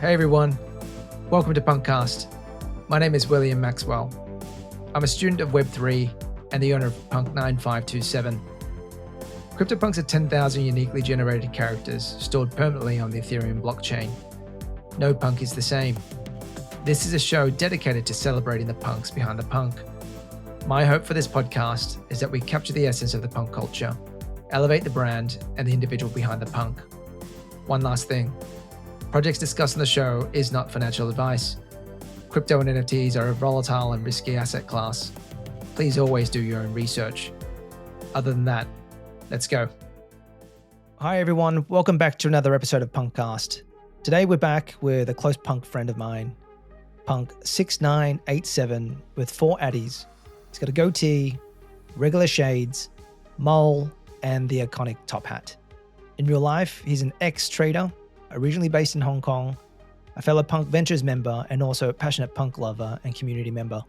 Hey everyone, welcome to PunkCast. My name is William Maxwell. I'm a student of Web3 and the owner of Punk 9527. CryptoPunks are 10,000 uniquely generated characters stored permanently on the Ethereum blockchain. No punk is the same. This is a show dedicated to celebrating the punks behind the punk. My hope for this podcast is that we capture the essence of the punk culture, elevate the brand and the individual behind the punk. One last thing. Projects discussed on the show is not financial advice. Crypto and NFTs are a volatile and risky asset class. Please always do your own research. Other than that, let's go. Hi everyone, welcome back to another episode of PunkCast. Today we're back with a close punk friend of mine, Punk6987 with 4 Atties. He's got a goatee, regular shades, mole, and the iconic top hat. In real life, he's an ex-trader, originally based in Hong Kong, a fellow Punk Ventures member, and also a passionate punk lover and community member.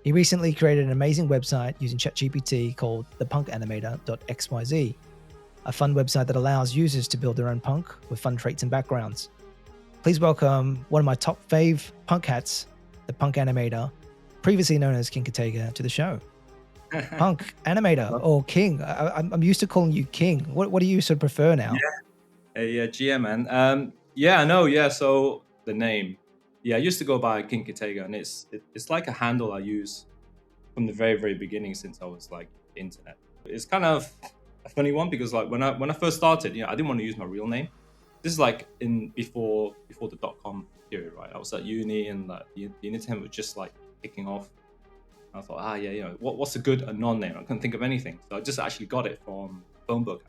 He recently created an amazing website using ChatGPT called ThePunkAnimator.xyz, a fun website that allows users to build their own punk with fun traits and backgrounds. Please welcome one of my top fave punk hats, the Punk Animator, previously known as KingKitega, to the show. Punk Animator or King. I'm used to calling you King. What do you sort of prefer now? Yeah, GM man. So the name. Yeah, I used to go by KingKitega, and it's like a handle I use from the very, very beginning since I was like internet. It's kind of a funny one because like when I first started, I didn't want to use my real name. This is like before the .com period, right? I was at uni and like the internet was just like kicking off. I thought, what's a good non-name? I couldn't think of anything, so I just actually got it from phone book.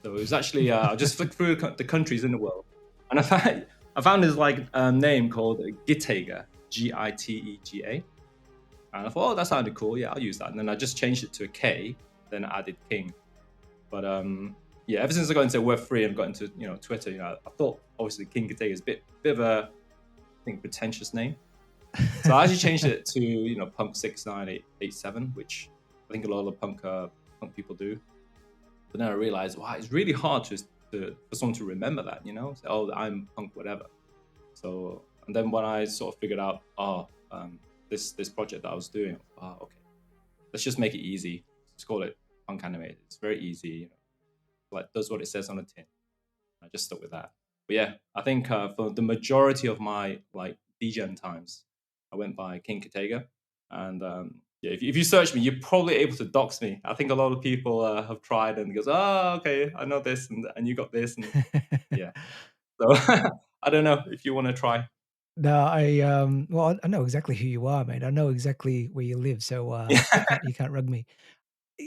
So it was actually I just flicked through the countries in the world, and I found this like name called Gitega, Gitega, and I thought, oh, that sounded cool. Yeah, I'll use that. And then I just changed it to a K, then I added King. But ever since I got into Web3 and got into Twitter, I thought obviously KingKitega is a bit of a pretentious name. So I actually changed it to Punk 6987, which I think a lot of punk people do. But then I realized, wow, it's really hard for someone to remember that, say, oh, I'm punk whatever. So and then when I sort of figured out, this project that I was doing, okay, let's just make it easy. Let's call it Punk Animator. It's very easy, like does what it says on the tin. I just stuck with that. But yeah, I think for the majority of my like DGen times, I went by KingKitega, and if you search me, you're probably able to dox me. I think a lot of people have tried and goes, oh, okay, I know this, and you got this, and yeah. So I don't know if you want to try. No, I know exactly who you are, mate. I know exactly where you live, so you can't rug me.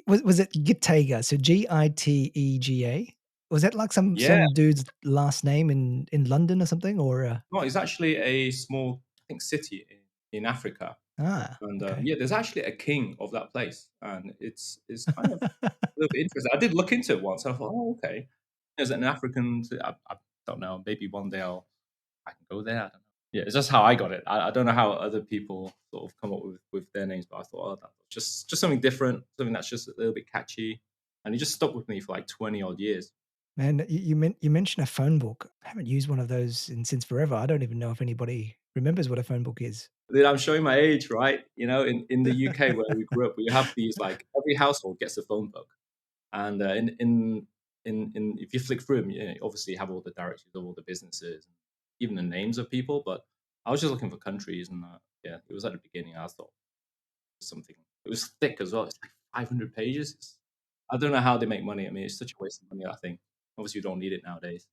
Was it Gitega? So Gitega? Was that like some dude's last name in London or something? Or no, it's actually a small, I think, city in Africa. And okay. there's actually a king of that place, and it's kind of a little bit interesting. I did look into it once, and I thought, oh, okay, there's an African. I don't know. Maybe one day I can go there. I don't know. Yeah, it's just how I got it. I don't know how other people sort of come up with their names, but I thought, oh, that's just something different, something that's just a little bit catchy, and it just stuck with me for like 20 odd years. Man, you mentioned a phone book. I haven't used one of those since forever. I don't even know if anybody remembers what a phone book is. I'm showing my age, right? In the UK where we grew up, we have these like every household gets a phone book, and in if you flick through them, you obviously have all the directories of all the businesses, even the names of people. But I was just looking for countries, and it was at the beginning. I thought something. It was thick as well. It's like 500 pages. I don't know how they make money. I mean, it's such a waste of money. I think obviously you don't need it nowadays.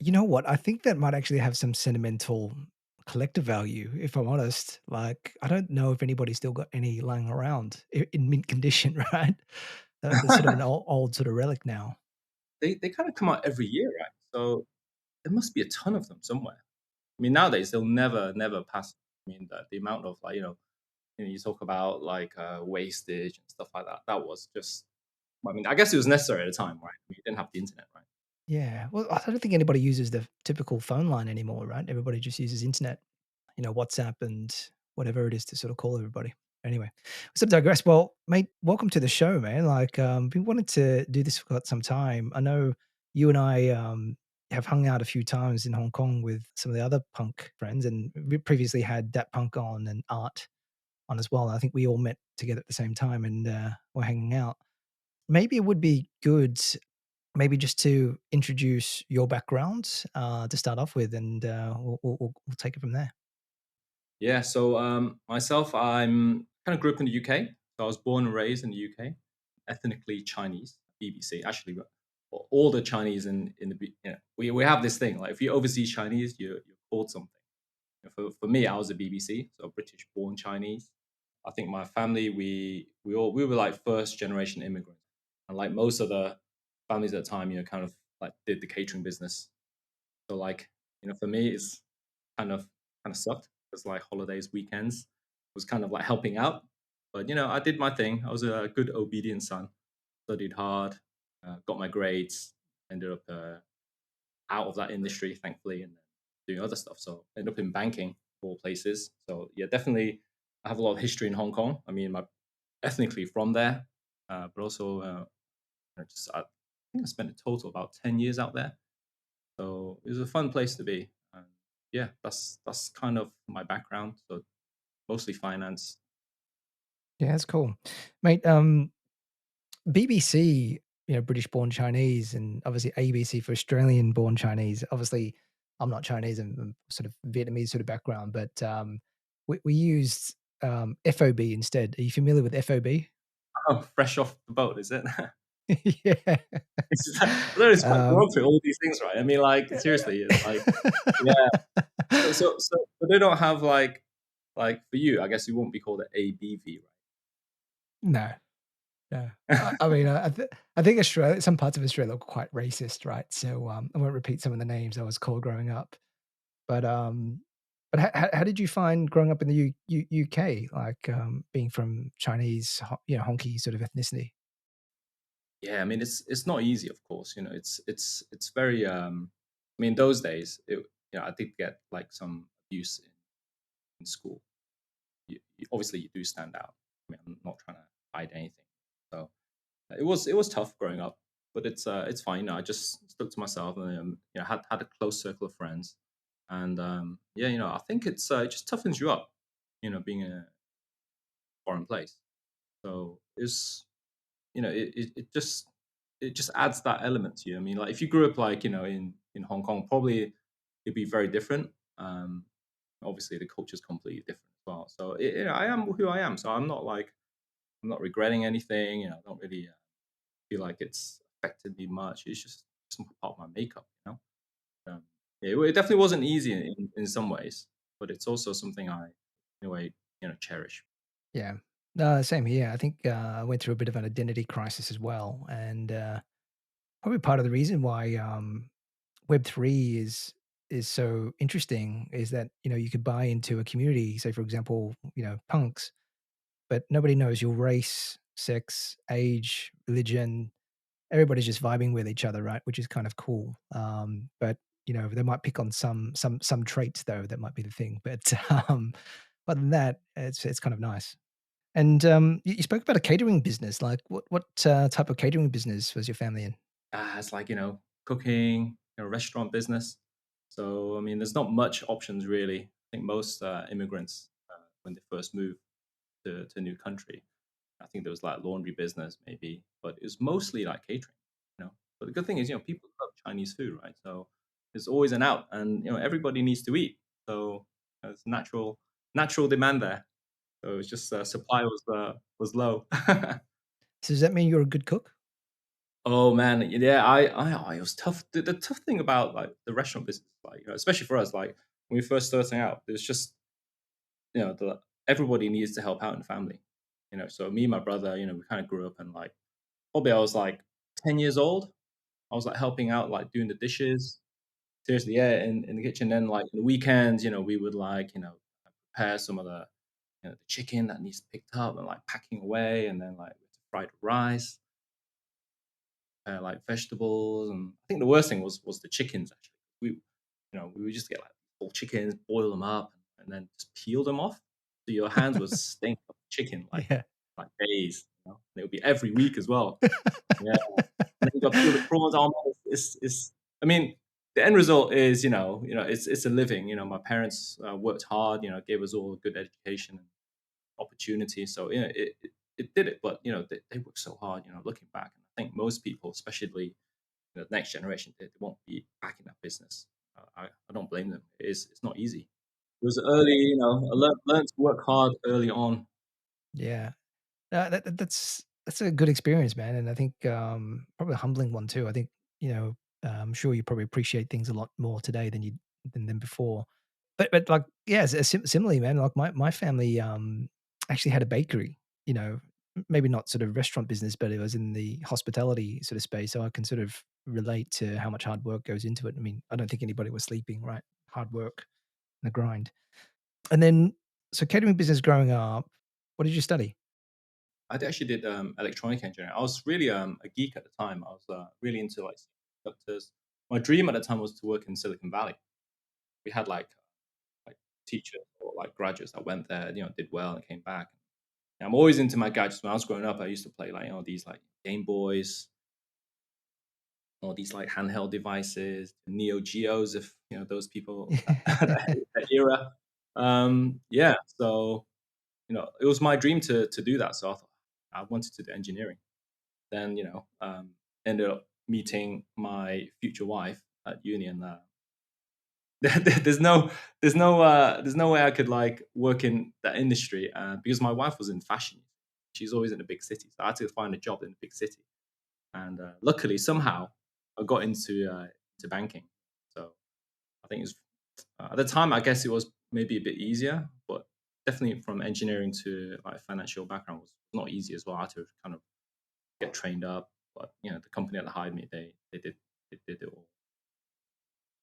You know what? I think that might actually have some sentimental collector value, if I'm honest. Like, I don't know if anybody's still got any lying around in mint condition, right? They're sort of an old sort of relic now. They kind of come out every year, right? So there must be a ton of them somewhere. I mean, nowadays they'll never pass. I mean, the amount of like you talk about like wastage and stuff like that. That was just. I mean, I guess it was necessary at the time, right? We didn't have the internet, right? Yeah. Well, I don't think anybody uses the typical phone line anymore, right? Everybody just uses internet, WhatsApp and whatever it is to sort of call everybody. Anyway, so digress. Well, mate, welcome to the show, man. Like, we wanted to do this for quite some time. I know you and I have hung out a few times in Hong Kong with some of the other punk friends, and we previously had Dat Punk on and Art on as well. I think we all met together at the same time and were hanging out. Maybe it would be good, maybe just to introduce your background to start off with, and we'll take it from there. Yeah. So myself, I'm kind of grew up in the UK. So I was born and raised in the UK, ethnically Chinese, BBC. Actually, all the Chinese in the we have this thing like if you overseas Chinese, you're called something. For me, I was a BBC, so British born Chinese. I think my family, we were like first generation immigrants, and like most of the families at the time, kind of like did the catering business. So like, for me, it's kind of sucked because like holidays, weekends was kind of like helping out. But I did my thing. I was a good obedient son. Studied hard, got my grades, ended up out of that industry, thankfully, and then doing other stuff. So ended up in banking, of all places. So yeah, definitely, I have a lot of history in Hong Kong. I mean, my ethnically from there, but also I think I spent a total about 10 years out there. So it was a fun place to be. And yeah, that's kind of my background. So mostly finance. Yeah, that's cool, mate. BBC, British born Chinese, and obviously ABC for Australian born Chinese. Obviously, I'm not Chinese, I'm sort of Vietnamese sort of background, but we used FOB instead. Are you familiar with FOB? Oh, fresh off the boat, is it? Yeah. I know it's quite Um, broad for all these things, right? I mean, like seriously, it's like yeah. So they don't have like for you. I guess you won't be called an ABV, no, no. right? I mean, I think Australia, some parts of Australia are quite racist, right? So I won't repeat some of the names I was called growing up. But how did you find growing up in the UK, like being from Chinese, honky sort of ethnicity? Yeah, I mean it's not easy, of course. It's very. I mean, those days, I did get like some abuse in school. Obviously, you do stand out. I mean, I'm not trying to hide anything. So it was tough growing up, but it's fine. I just stuck to myself and had a close circle of friends, and yeah, I think it just toughens you up. Being in a foreign place. So it just adds that element to you. I mean, like if you grew up like in Hong Kong, probably it'd be very different. Obviously, the culture's completely different as well. So I am who I am. So I'm not regretting anything. I don't really feel like it's affected me much. It's just some part of my makeup. Um, yeah, it definitely wasn't easy in some ways, but it's also something I, in a way, cherish. Yeah. Same here. I think I went through a bit of an identity crisis as well, and probably part of the reason why Web3 is so interesting is that you could buy into a community, say for example, punks, but nobody knows your race, sex, age, religion. Everybody's just vibing with each other, right? Which is kind of cool. But they might pick on some traits though. That might be the thing. But other than that, it's kind of nice. And you spoke about a catering business. Like, what type of catering business was your family in? It's like cooking, restaurant business. So I mean, there's not much options really. I think most immigrants when they first move to a new country, I think there was like laundry business maybe, but it was mostly like catering. But the good thing is people love Chinese food, right? So there's always an out, and everybody needs to eat. So there's natural demand there. So it's just supply was low. So does that mean you're a good cook? Oh man, yeah, it was tough. The tough thing about like the restaurant business, like especially for us, like when we first starting out, there's just everybody needs to help out in the family. So me and my brother, we kind of grew up and like probably I was like 10 years old. I was like helping out, like doing the dishes. Seriously, yeah, in the kitchen. Then like the weekends, we would like prepare some of the chicken that needs picked up and like packing away, and then like fried rice like vegetables, and I think the worst thing was the chickens. Actually, we would just get like whole chickens, boil them up, and then just peel them off. So your hands would stink of chicken Yeah. like days. And it would be every week as well. Yeah, and then you got to peel the prawns. Oh man, it's I mean, the end result is, it's a living. My parents worked hard, gave us all a good education and opportunity. So it did it, but they worked so hard. Looking back, and I think most people, especially the next generation, they won't be back in that business. I don't blame them. It's not easy. It was early, I learned to work hard early on. Yeah. That's a good experience, man, and I think, probably a humbling one too. I think, I'm sure you probably appreciate things a lot more today than you than before. But, like, yeah, similarly, man, like, my family, actually had a bakery, maybe not sort of restaurant business, but it was in the hospitality sort of space, so I can sort of relate to how much hard work goes into it. I mean, I don't think anybody was sleeping, right? Hard work and the grind. And then so catering business growing up, what did you study? Actually did electronic engineering. I was really a geek at the time. I was really into like semiconductors. My dream at the time was to work in Silicon Valley. We had like teachers or like graduates that went there, did well and came back. And I'm always into my gadgets. When I was growing up, I used to play like these like Game Boys, all these like handheld devices, Neo Geos, if those people that era. Yeah, so it was my dream to do that. So I thought I wanted to do engineering. Then ended up meeting my future wife at uni, and there's no there's no way I could like work in that industry because my wife was in fashion. She's always in a big city, so I had to find a job in a big city. And luckily, somehow, I got into banking. So I think it's at the time, I guess it was maybe a bit easier, but definitely from engineering to like financial background was not easy as well. I had to kind of get trained up, but the company that hired me, they did it all.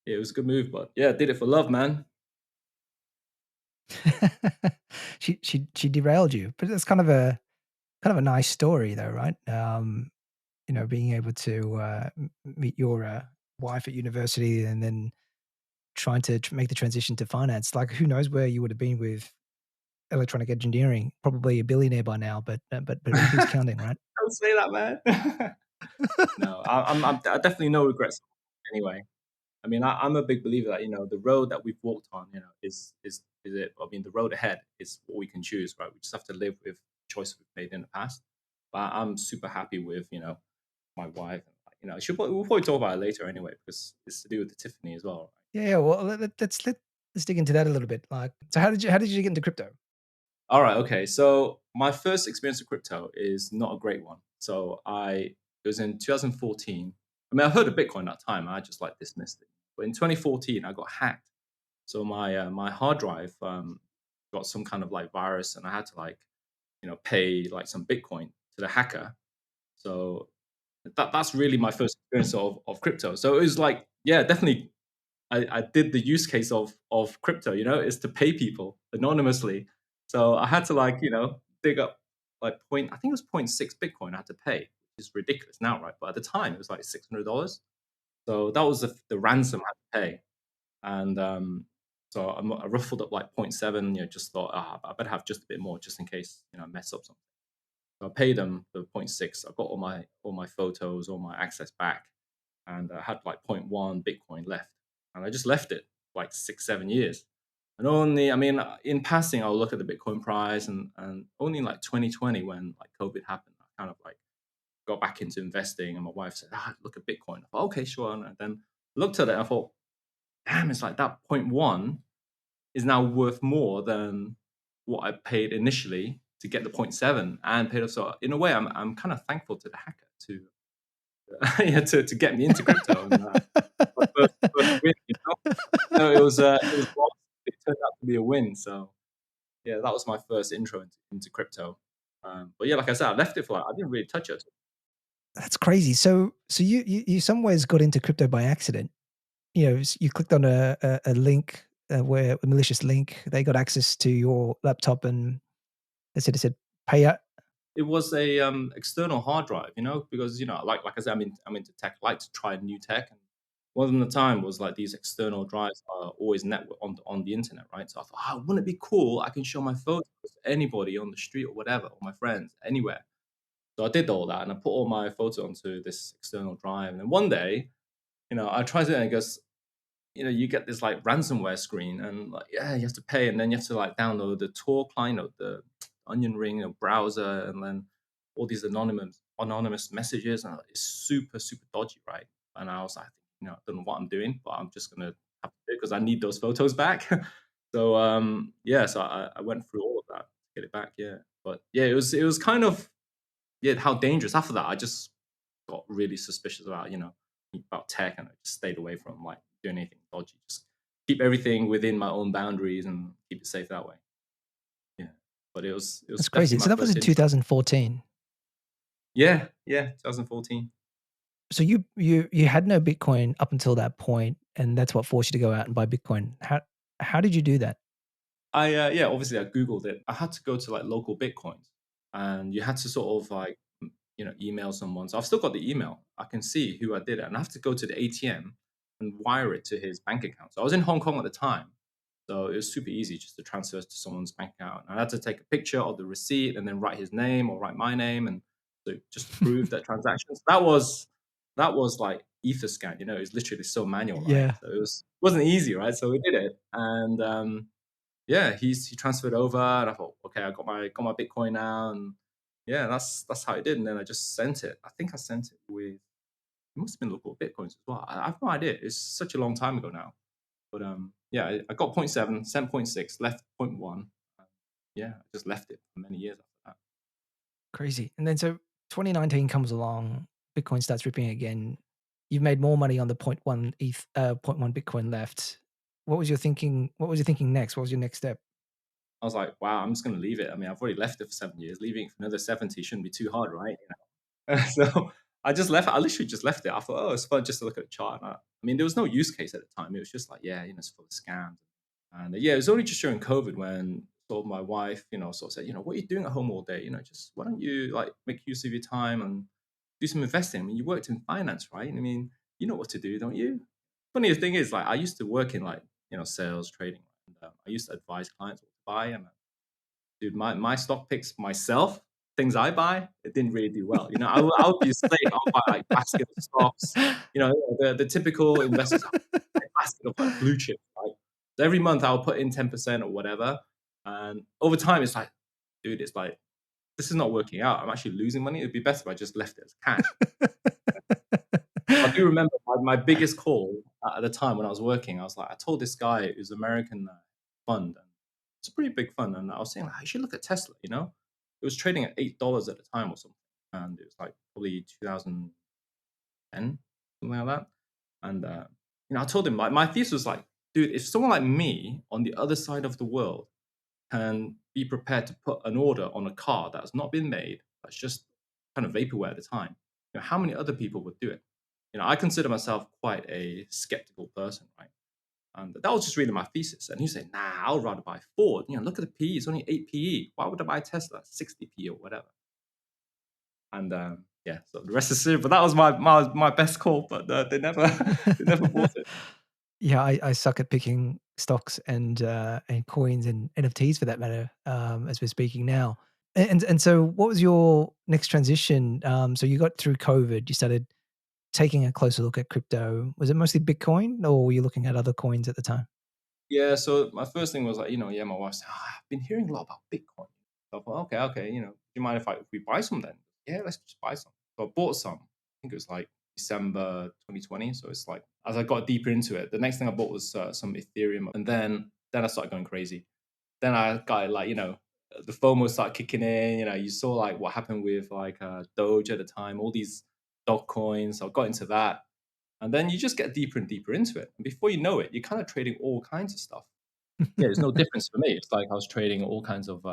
Yeah, it was a good move, but yeah, did it for love, man. She derailed you, but that's kind of a nice story though, right? Being able to, meet your, wife at university and then trying to make the transition to finance. Like, who knows where you would have been with electronic engineering? Probably a billionaire by now, but who's counting, right? Don't say that, man. No, I definitely no regrets. Anyway, I mean, I'm a big believer that the road that we've walked on, is it. I mean, the road ahead is what we can choose, right? We just have to live with the choice we've made in the past. But I'm super happy with my wife. And, like, we'll probably talk about it later anyway because it's to do with the Tiffany as well. Yeah, yeah, well, let's dig into that a little bit. Like, so how did you get into crypto? All right, okay. So my first experience with crypto is not a great one. It was in 2014. I mean, I heard of Bitcoin at that time. I just like dismissed it. But in 2014, I got hacked. So my hard drive got some kind of like virus, and I had to like pay like some Bitcoin to the hacker. So that's really my first experience of crypto. So it was like, yeah, definitely I did the use case of crypto, is to pay people anonymously. So I had to like, dig up like point, I think it was point 0.6 Bitcoin I had to pay, which is ridiculous now, right? But at the time it was like $600. So that was the ransom I had to pay. And so I ruffled up like point 0.7, just thought, I better have just a bit more just in case, I mess up something. So I paid them the point 0.6. I got all my photos, all my access back, and I had like point 0.1 Bitcoin left, and I just left it like 6 7 years. And only, I mean, in passing, I'll look at the Bitcoin price, and only in like 2020 when like COVID happened, I kind of like got back into investing, and my wife said, look at Bitcoin. I thought, okay, sure, and then looked at it, and I thought, damn, it's like that point 0.1 is now worth more than what I paid initially to get the point 0.7 and paid off. So in a way, I'm kind of thankful to the hacker to yeah, to get me into crypto, and my first win. No, it was lost. It turned out to be a win. So yeah, that was my first intro into crypto. But yeah, like I said, I left it for like, I didn't really touch it. That's crazy. So you some ways got into crypto by accident. You clicked on a link, where a malicious link. They got access to your laptop and they said, "Pay up." It was a external hard drive, because like I said, I'm into tech. I like to try new tech, and one of the time was like these external drives are always network on the internet, right? So I thought, wouldn't it be cool? I can show my photos to anybody on the street or whatever, or my friends anywhere. So I did all that, and I put all my photos onto this external drive. And then one day, I tried it, and it goes. you get this like ransomware screen, and like, yeah, you have to pay, and then you have to like download the Tor client, the Onion Ring, browser, and then all these anonymous messages, and it's super super dodgy, right? And I was like, I don't know what I'm doing, but I'm just gonna have to do it because I need those photos back. So yeah, so I went through all of that to get it back, yeah. But yeah, it was kind of, yeah, how dangerous. After that, I just got really suspicious about tech, and I just stayed away from like doing anything dodgy. Just keep everything within my own boundaries and keep it safe that way. Yeah, but it was That's crazy. definitely So my that was first in intro. 2014. Yeah, yeah, 2014. So you had no Bitcoin up until that point, and that's what forced you to go out and buy Bitcoin. How did you do that? Yeah, obviously I googled it. I had to go to like local Bitcoins, and you had to sort of like email someone. So I've still got the email. I can see who I did it, and I have to go to the ATM and wire it to his bank account. So I was in Hong Kong at the time, so it was super easy just to transfer to someone's bank account. I had to take a picture of the receipt and then write his name or write my name, and so just to prove that transaction. So that was like Etherscan. It's literally so manual, right? Yeah. So it wasn't easy, right? So we did it, and yeah, he transferred over, and I thought, okay, I got my Bitcoin now, and yeah, that's how I did. And then I just sent it. I think I sent it with, it must have been local Bitcoins as well. I have no idea. It's such a long time ago now. But yeah, I got point 0.7, sent point 0.6, left point 0.1. Yeah, I just left it for many years after that. Crazy. And then so 2019 comes along, Bitcoin starts ripping again. You've made more money on the point 0.1 point 0.1 Bitcoin left. What was your thinking? What was you thinking next? What was your next step? I was like, wow, I'm just gonna leave it. I mean, I've already left it for 7 years. Leaving it for another 70 shouldn't be too hard, right? So I just left it. I literally just left it. I thought, oh, it's fun just to look at the chart. I mean, there was no use case at the time. It was just like, yeah, it's full of scams. And yeah, it was only just during COVID when sort of my wife, sort of said, what are you doing at home all day? Just why don't you like make use of your time and do some investing? I mean, you worked in finance, right? I mean, you know what to do, don't you? Funny thing is, like, I used to work in like, sales, trading. And, I used to advise clients what to buy, and dude, my stock picks myself, things I buy, it didn't really do well. I would be a slave. I'll buy like basket of stocks. The typical investors have a basket of like blue chips, right? So every month I'll put in 10% or whatever, and over time it's like, dude, it's like this is not working out. I'm actually losing money. It'd be better if I just left it as cash. I do remember my biggest call at the time when I was working. I was like, I told this guy who's American fund, and it's a pretty big fund, and I was saying, like, you should look at Tesla. It was trading at $8 at the time or something, and it was like probably 2010, something like that. And I told him, like, my thesis was like, dude, if someone like me on the other side of the world can be prepared to put an order on a car that has not been made, that's just kind of vaporware at the time, how many other people would do it? I consider myself quite a skeptical person, right? And that was just really my thesis. And he said, nah, I'll rather buy Ford. Look at the PE, it's only 8 PE. Why would I buy Tesla? 60 PE or whatever. And yeah, so the rest is history. But that was my best call, but they never they never bought it. Yeah, I suck at picking stocks and coins and NFTs for that matter, as we're speaking now. And so what was your next transition? So you got through COVID, you started taking a closer look at crypto. Was it mostly Bitcoin or were you looking at other coins at the time? Yeah, so my first thing was like, yeah, my wife said, I've been hearing a lot about Bitcoin. So I thought, okay, do you mind if we buy some then? Yeah, let's just buy some. So I bought some. I think it was like December 2020. So it's like, as I got deeper into it, the next thing I bought was some Ethereum, and then I started going crazy. Then I got like, the FOMO started kicking in. You saw like what happened with like Doge at the time, all these dog coins. So I got into that. And then you just get deeper and deeper into it. And before you know it, you're kind of trading all kinds of stuff. Yeah, there's no difference for me. It's like I was trading all kinds of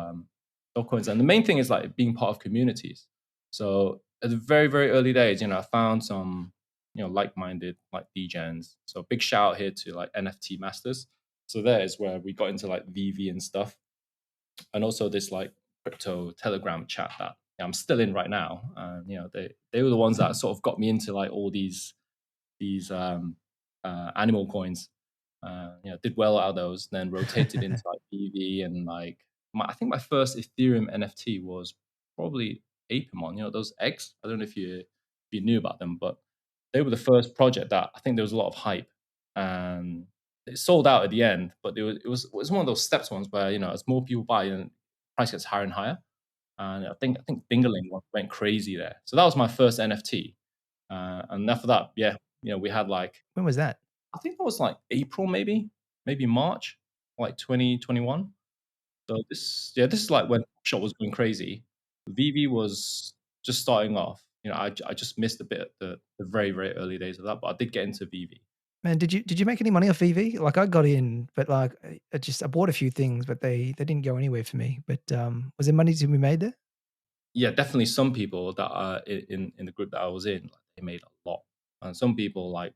altcoins. And the main thing is like being part of communities. So at the very, very early days, I found some, like-minded, like degens. So big shout out here to like NFT masters. So there is where we got into like VV and stuff. And also this like crypto Telegram chat that I'm still in right now. And, they were the ones that sort of got me into like all these animal coins. Did well out of those, then rotated into like BV, and like I think my first Ethereum NFT was probably Apemon. Those eggs. I don't know if you knew about them, but they were the first project that I think there was a lot of hype, and it sold out at the end, but it was one of those steps ones where, as more people buy, price gets higher and higher. And I think Fingerling went crazy there. So that was my first NFT. And after that, yeah, we had like, When was that? I think that was like April, maybe March, like 2021. So this is like when Shot was going crazy. VV was just starting off. I just missed a bit of the very, very early days of that, but I did get into VV. Man, did you make any money off EV? Like I got in, but like I bought a few things, but they didn't go anywhere for me. But was there money to be made there? Yeah, definitely some people that are in the group that I was in, like, they made a lot. And some people like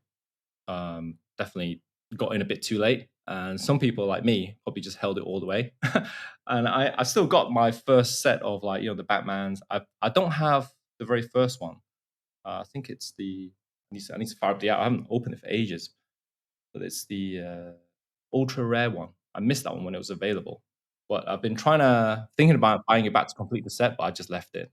definitely got in a bit too late. And some people like me probably just held it all the way. And I still got my first set of like, the Batmans. I don't have the very first one. I think it's I need to fire up the app. I haven't opened it for ages, but it's the ultra rare one. I missed that one when it was available. But I've been thinking about buying it back to complete the set, but I just left it.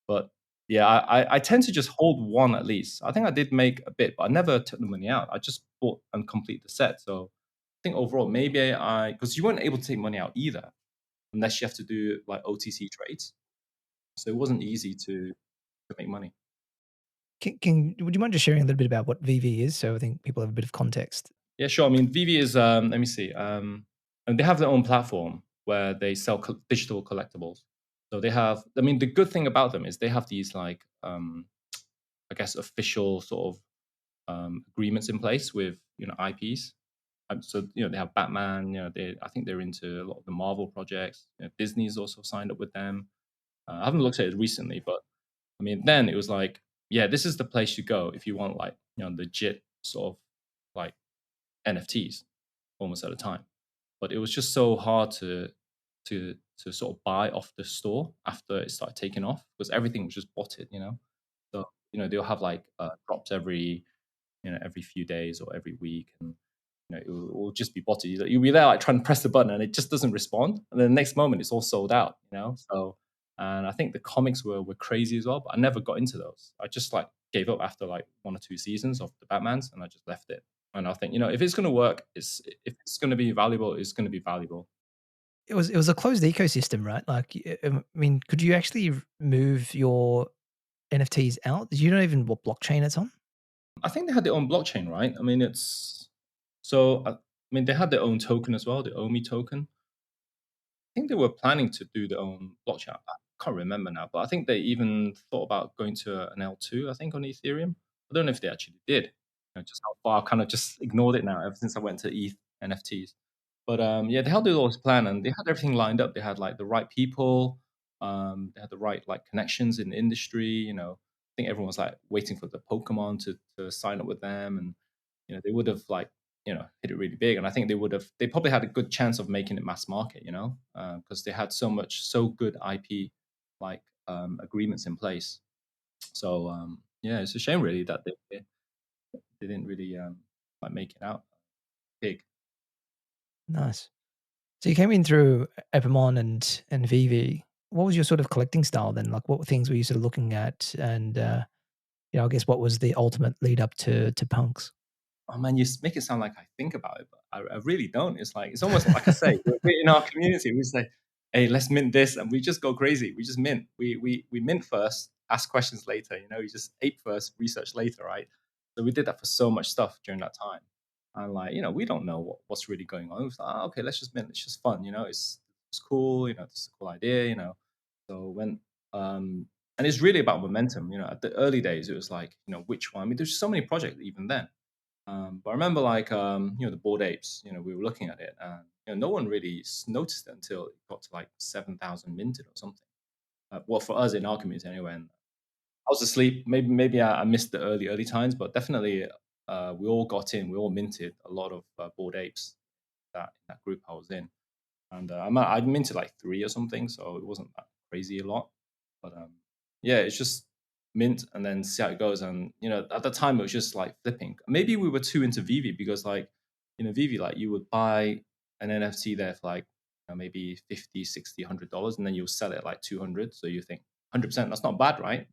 But yeah, I tend to just hold one at least. I think I did make a bit, but I never took the money out. I just bought and complete the set. So I think overall, maybe because you weren't able to take money out either, unless you have to do like OTC trades. So it wasn't easy to make money. Would you mind just sharing a little bit about what VV is, so I think people have a bit of context? Yeah, sure. I mean, Vivi is, let me see, and they have their own platform where they sell digital collectibles. So they have, I mean, the good thing about them is they have these like, I guess, official sort of agreements in place with IPs. So they have Batman. I think they're into a lot of the Marvel projects. Disney's also signed up with them. I haven't looked at it recently, but I mean, then it was like, yeah, this is the place you go if you want like legit sort of like NFTs almost at a time. But it was just so hard to sort of buy off the store after it started taking off because everything was just botted. So they'll have like drops every few days or every week, and it will just be botted. You'll be there like trying to press the button and it just doesn't respond, and then the next moment it's all sold out. So. And I think the comics were crazy as well, but I never got into those. I just like gave up after like 1 or 2 seasons of the Batmans, and I just left it. And I think if it's going to work, if it's going to be valuable, it's going to be valuable. It was a closed ecosystem, right? Like, I mean, could you actually move your NFTs out? You don't even what blockchain it's on? I think they had their own blockchain, right? I mean, they had their own token as well, the OMI token. I think they were planning to do their own blockchain. I can't remember now, but I think they even thought about going to an L2, I think, on Ethereum. I don't know if they actually did. Just how far I've kind of just ignored it now ever since I went to ETH NFTs. But yeah, they had all this plan and they had everything lined up. They had like the right people, they had the right like connections in the industry. I think everyone was like waiting for the Pokemon to sign up with them, and they would have like hit it really big. And I think they probably had a good chance of making it mass market, because they had so good IP like agreements in place. So yeah, it's a shame really that they didn't really like make it out big. Nice. So you came in through Epimon and VV. What was your sort of collecting style then? Like, what things were you sort of looking at? And I guess what was the ultimate lead up to punks? Oh man, you make it sound like I think about it, but I really don't. It's almost like I say, we're in our community. We say, "Hey, let's mint this," and we just go crazy. We just mint. We mint first, ask questions later. You just ape first, research later, right? So we did that for so much stuff during that time, and like we don't know what's really going on. It was like, okay, let's just mint. It's just fun. It's cool. It's a cool idea. So when and it's really about momentum. At the early days, it was like which one. I mean, there's so many projects even then. But I remember like the Bored Apes. We were looking at it, and no one really noticed it until it got to like 7,000 minted or something. Well, for us in our community anyway. And I was asleep. Maybe I missed the early times, but definitely we all got in. We all minted a lot of Bored Apes that group I was in, and I minted like 3 or something, so it wasn't that crazy a lot. But yeah, it's just mint and then see how it goes. And at the time it was just like flipping. Maybe we were too into Vivi because like Vivi, like you would buy an NFT there for like maybe 50, 60, $100, and then you'll sell it at like 200. So you think 100%, that's not bad, right?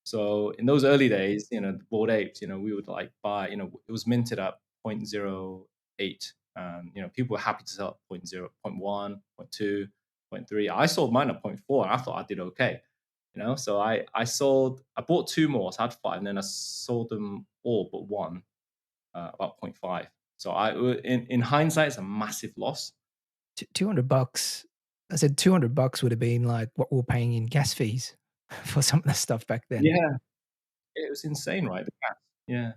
So in those early days, the Bored Apes, we would like buy, it was minted at 0.08 and people were happy to sell at point 0, point 0.1, point 0.2, point 0.3. I sold mine at point 0.4, and I thought I did okay. So I bought two more, so I had five, and then I sold them all but one about point 0.5. So in hindsight, it's a massive loss. $200. I said $200 would have been like what we were paying in gas fees for some of the stuff back then. Yeah, it was insane, right? The gas. Yeah,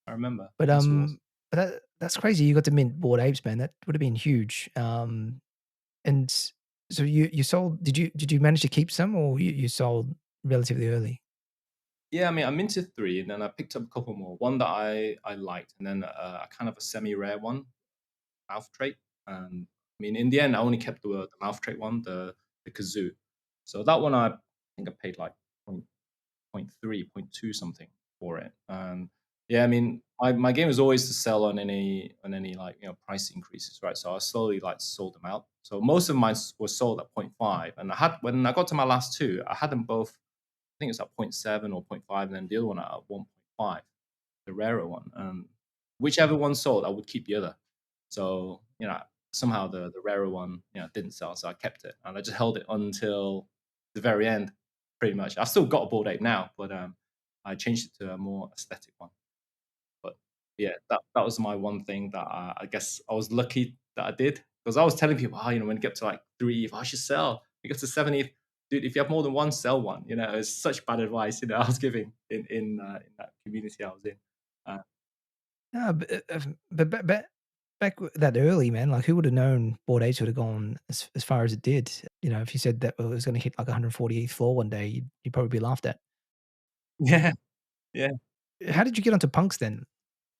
I remember But gas wars. that's crazy. You got to mint Bored Apes, man. That would have been huge. And so you sold. Did you manage to keep some, or you sold relatively early? Yeah, I mean, I minted three, and then I picked up a couple more. One that I liked, and then a kind of a semi-rare one, mouth trait. And I mean, in the end, I only kept the mouth trait one, the kazoo. So that one, I think I paid like point 0.3, point 0.2 something for it. And yeah, I mean, my game was always to sell on any like price increases, right? So I slowly like sold them out. So most of mine were sold at point 0.5, and when I got to my last two, I had them both. I think it's at point 0.7 or point 0.5, and then the other one at 1.5, the rarer one. And whichever one sold, I would keep the other. So somehow the rarer one didn't sell, so I kept it, and I just held it until the very end, pretty much. I've still got a Bored Ape now, but I changed it to a more aesthetic one. But yeah, that was my one thing that I guess I was lucky that I did, because I was telling people, when you get to like 3 ETH, I should sell. You get to 7 ETH, dude. If you have more than one, sell one. It's such bad advice. I was giving in that community I was in. Uh, No, but back that early, man, like who would have known Bored Apes would have gone as far as it did? If you said that it was going to hit like 148th floor one day, you'd probably be laughed at. yeah, yeah. How did you get onto punks then?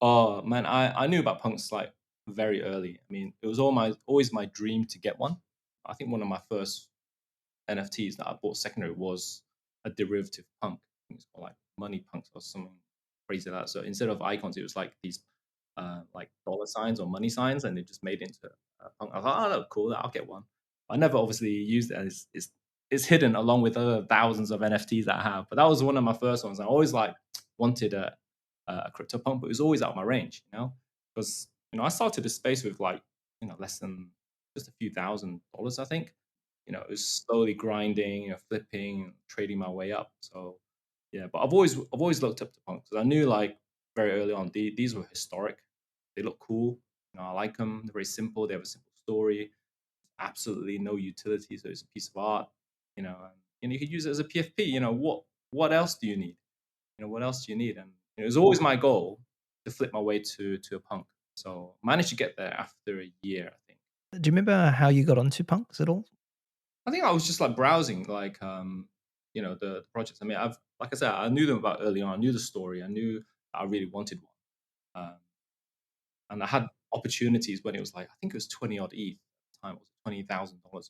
Oh man, I knew about punks like very early. I mean, it was always my dream to get one. I think one of my first NFTs that I bought secondary was a derivative punk. I think it's called like money punks or something crazy like that. So instead of icons, it was like these like dollar signs or money signs, and they just made it into a punk. I thought, oh, that's cool. I'll get one. I never obviously used it. As it's hidden along with other thousands of NFTs that I have. But that was one of my first ones. I always like wanted a crypto punk, but it was always out of my range. Because I started this space with like less than just a few $1,000, I think. It was slowly grinding, flipping, trading my way up. So yeah, but I've always looked up to punk, because I knew like very early on these were historic. They look cool. I like them. They're very simple. They have a simple story. Absolutely no utility. So it's a piece of art. And you could use it as a PFP. What else do you need? What else do you need? And it was always my goal to flip my way to a punk. So managed to get there after a year, I think. Do you remember how you got onto punks at all? I think I was just like browsing, like the projects. I mean, like I said, I knew them about early on. I knew the story. I knew I really wanted one, and I had opportunities when it was like I think it was 20 odd ETH at the time. It was $20,000.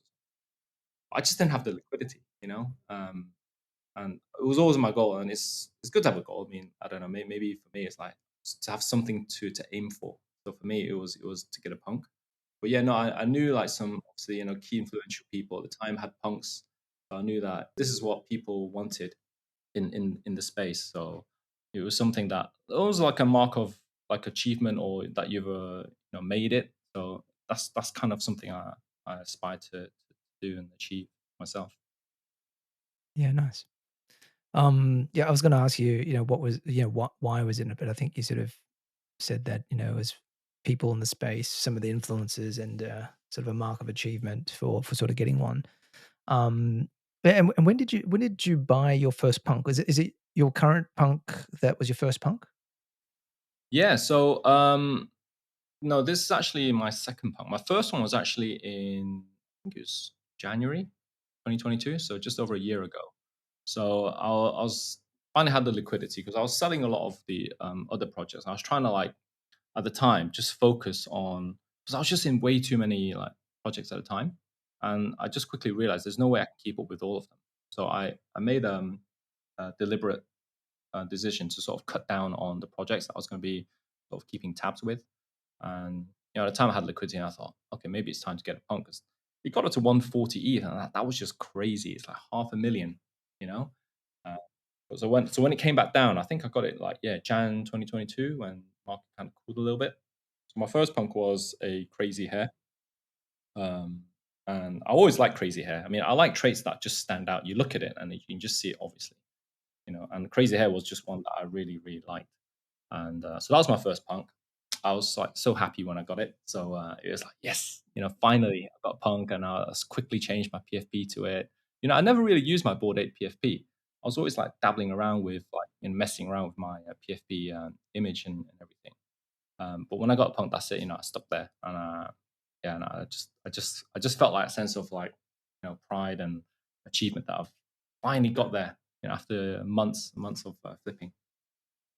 I just didn't have the liquidity. And it was always my goal. And it's good to have a goal. I mean, I don't know. Maybe for me, it's like to have something to aim for. So for me, it was to get a punk. But yeah, no, I knew like some obviously key influential people at the time had punks. So I knew that this is what people wanted in the space. So it was something that it was like a mark of like achievement, or that you've made it. So that's kind of something I aspire to do and achieve myself. Yeah, nice. Yeah, I was going to ask you, what was, why was it in it? But I think you sort of said that, as people in the space, some of the influences and sort of a mark of achievement for sort of getting one. Um, and when did you buy your first punk? Is it your current punk that was your first punk? Yeah. So no, this is actually my second punk. My first one was actually in, I think it was January 2022, so just over a year ago. So I was finally had the liquidity, because I was selling a lot of the other projects. I was trying to like at the time just focus on, because I was just in way too many like projects at a time, and I just quickly realized there's no way I can keep up with all of them. So I made a deliberate decision to sort of cut down on the projects that I was going to be sort of keeping tabs with. And at the time I had liquidity, and I thought, okay, maybe it's time to get a punk, because it got up to 140 ETH, and that was just crazy. It's like 500,000, you know. Uh, so when it came back down, I think I got it like Jan 2022, when market kind of cooled a little bit. So my first punk was a crazy hair. Um, and I always like crazy hair. I mean, I like traits that just stand out. You look at it and you can just see it, obviously. And crazy hair was just one that I really, really liked. And so that was my first punk. I was like so happy when I got it. So it was like, yes, finally I got a punk, and I quickly changed my PFP to it. I never really used my board 8 PFP. I was always like dabbling around with like messing around with my PFP image and everything. But when I got punked, that's it. I stuck there, and yeah, and I just felt like a sense of like pride and achievement that I've finally got there. After months of flipping.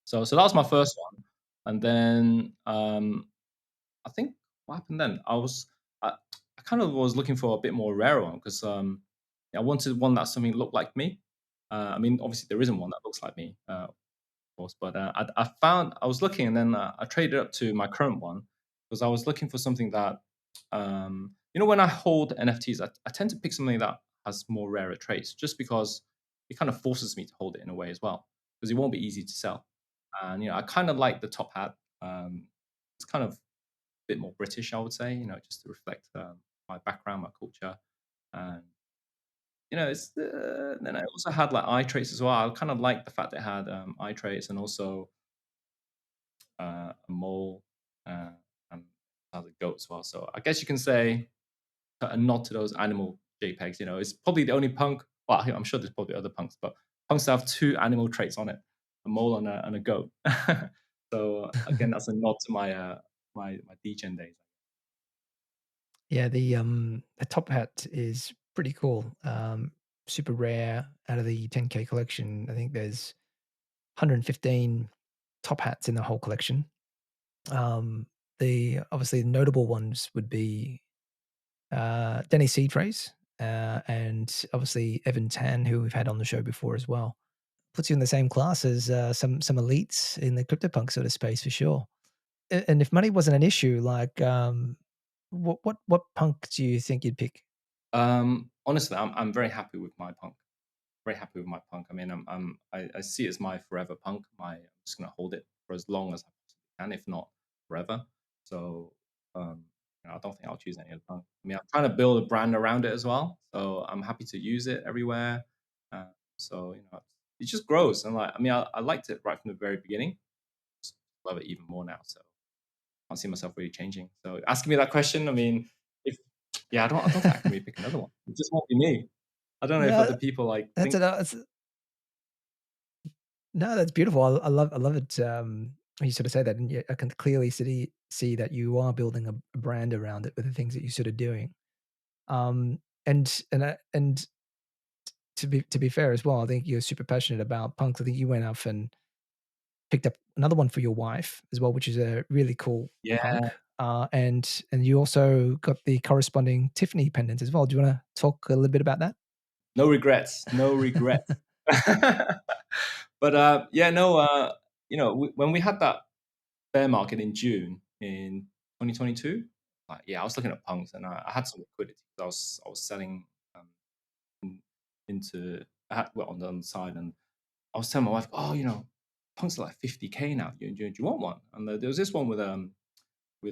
So that was my first one, and then I think what happened then? I kind of was looking for a bit more rare one because I wanted one that something looked like me. I mean, obviously there isn't one that looks like me, course. But I was looking, and then I traded up to my current one because I was looking for something that, when I hold NFTs, I tend to pick something that has more rarer traits, just because it kind of forces me to hold it in a way as well, because it won't be easy to sell. And I kind of like the top hat. It's kind of a bit more British, I would say. Just to reflect my background, my culture, and then I also had like eye traits as well. I kind of like the fact that it had eye traits, and also a mole, and has a goat as well. So I guess you can say a nod to those animal JPEGs. It's probably the only punk. Well, I'm sure there's probably other punks, but punks have two animal traits on it: a mole and a goat. So again, that's a nod to my DGen days. Yeah, the top hat is pretty cool. Super rare out of the 10K collection. I think there's 115 top hats in the whole collection. The obviously notable ones would be Denny Seatrace, and obviously Evan Tan, who we've had on the show before as well. Puts you in the same class as some elites in the CryptoPunk sort of space for sure. And if money wasn't an issue, like what punk do you think you'd pick? Honestly, I'm very happy with my punk. Very happy with my punk. I mean, I see it as my forever punk. I'm just gonna hold it for as long as I possibly can, if not forever. So I don't think I'll choose any other punk. I mean, I'm trying to build a brand around it as well. So I'm happy to use it everywhere. Uh, so it just grows, and like I mean, I liked it right from the very beginning. Just love it even more now. So I can't see myself really changing. So asking me that question, I mean, if yeah, I don't think I can really pick another one. It just won't be me. I don't know if No, other people like that's think. it. No, that's beautiful. I love it. When you sort of say that, and I can clearly see that you are building a brand around it with the things that you're sort of doing. And to be fair as well, I think you're super passionate about punks. I think you went off and picked up another one for your wife as well, which is a really cool Yeah, punk. And you also got the corresponding Tiffany pendant as well. Do you want to talk a little bit about that? no regrets, no regrets. But yeah, no, when we had that bear market in June in 2022, like yeah, I was looking at punks, and I had some liquidity because I was selling um, in- into I had, well, on the side, and I was telling my wife, oh, punks are like 50K now. Do you want one? And there was this one with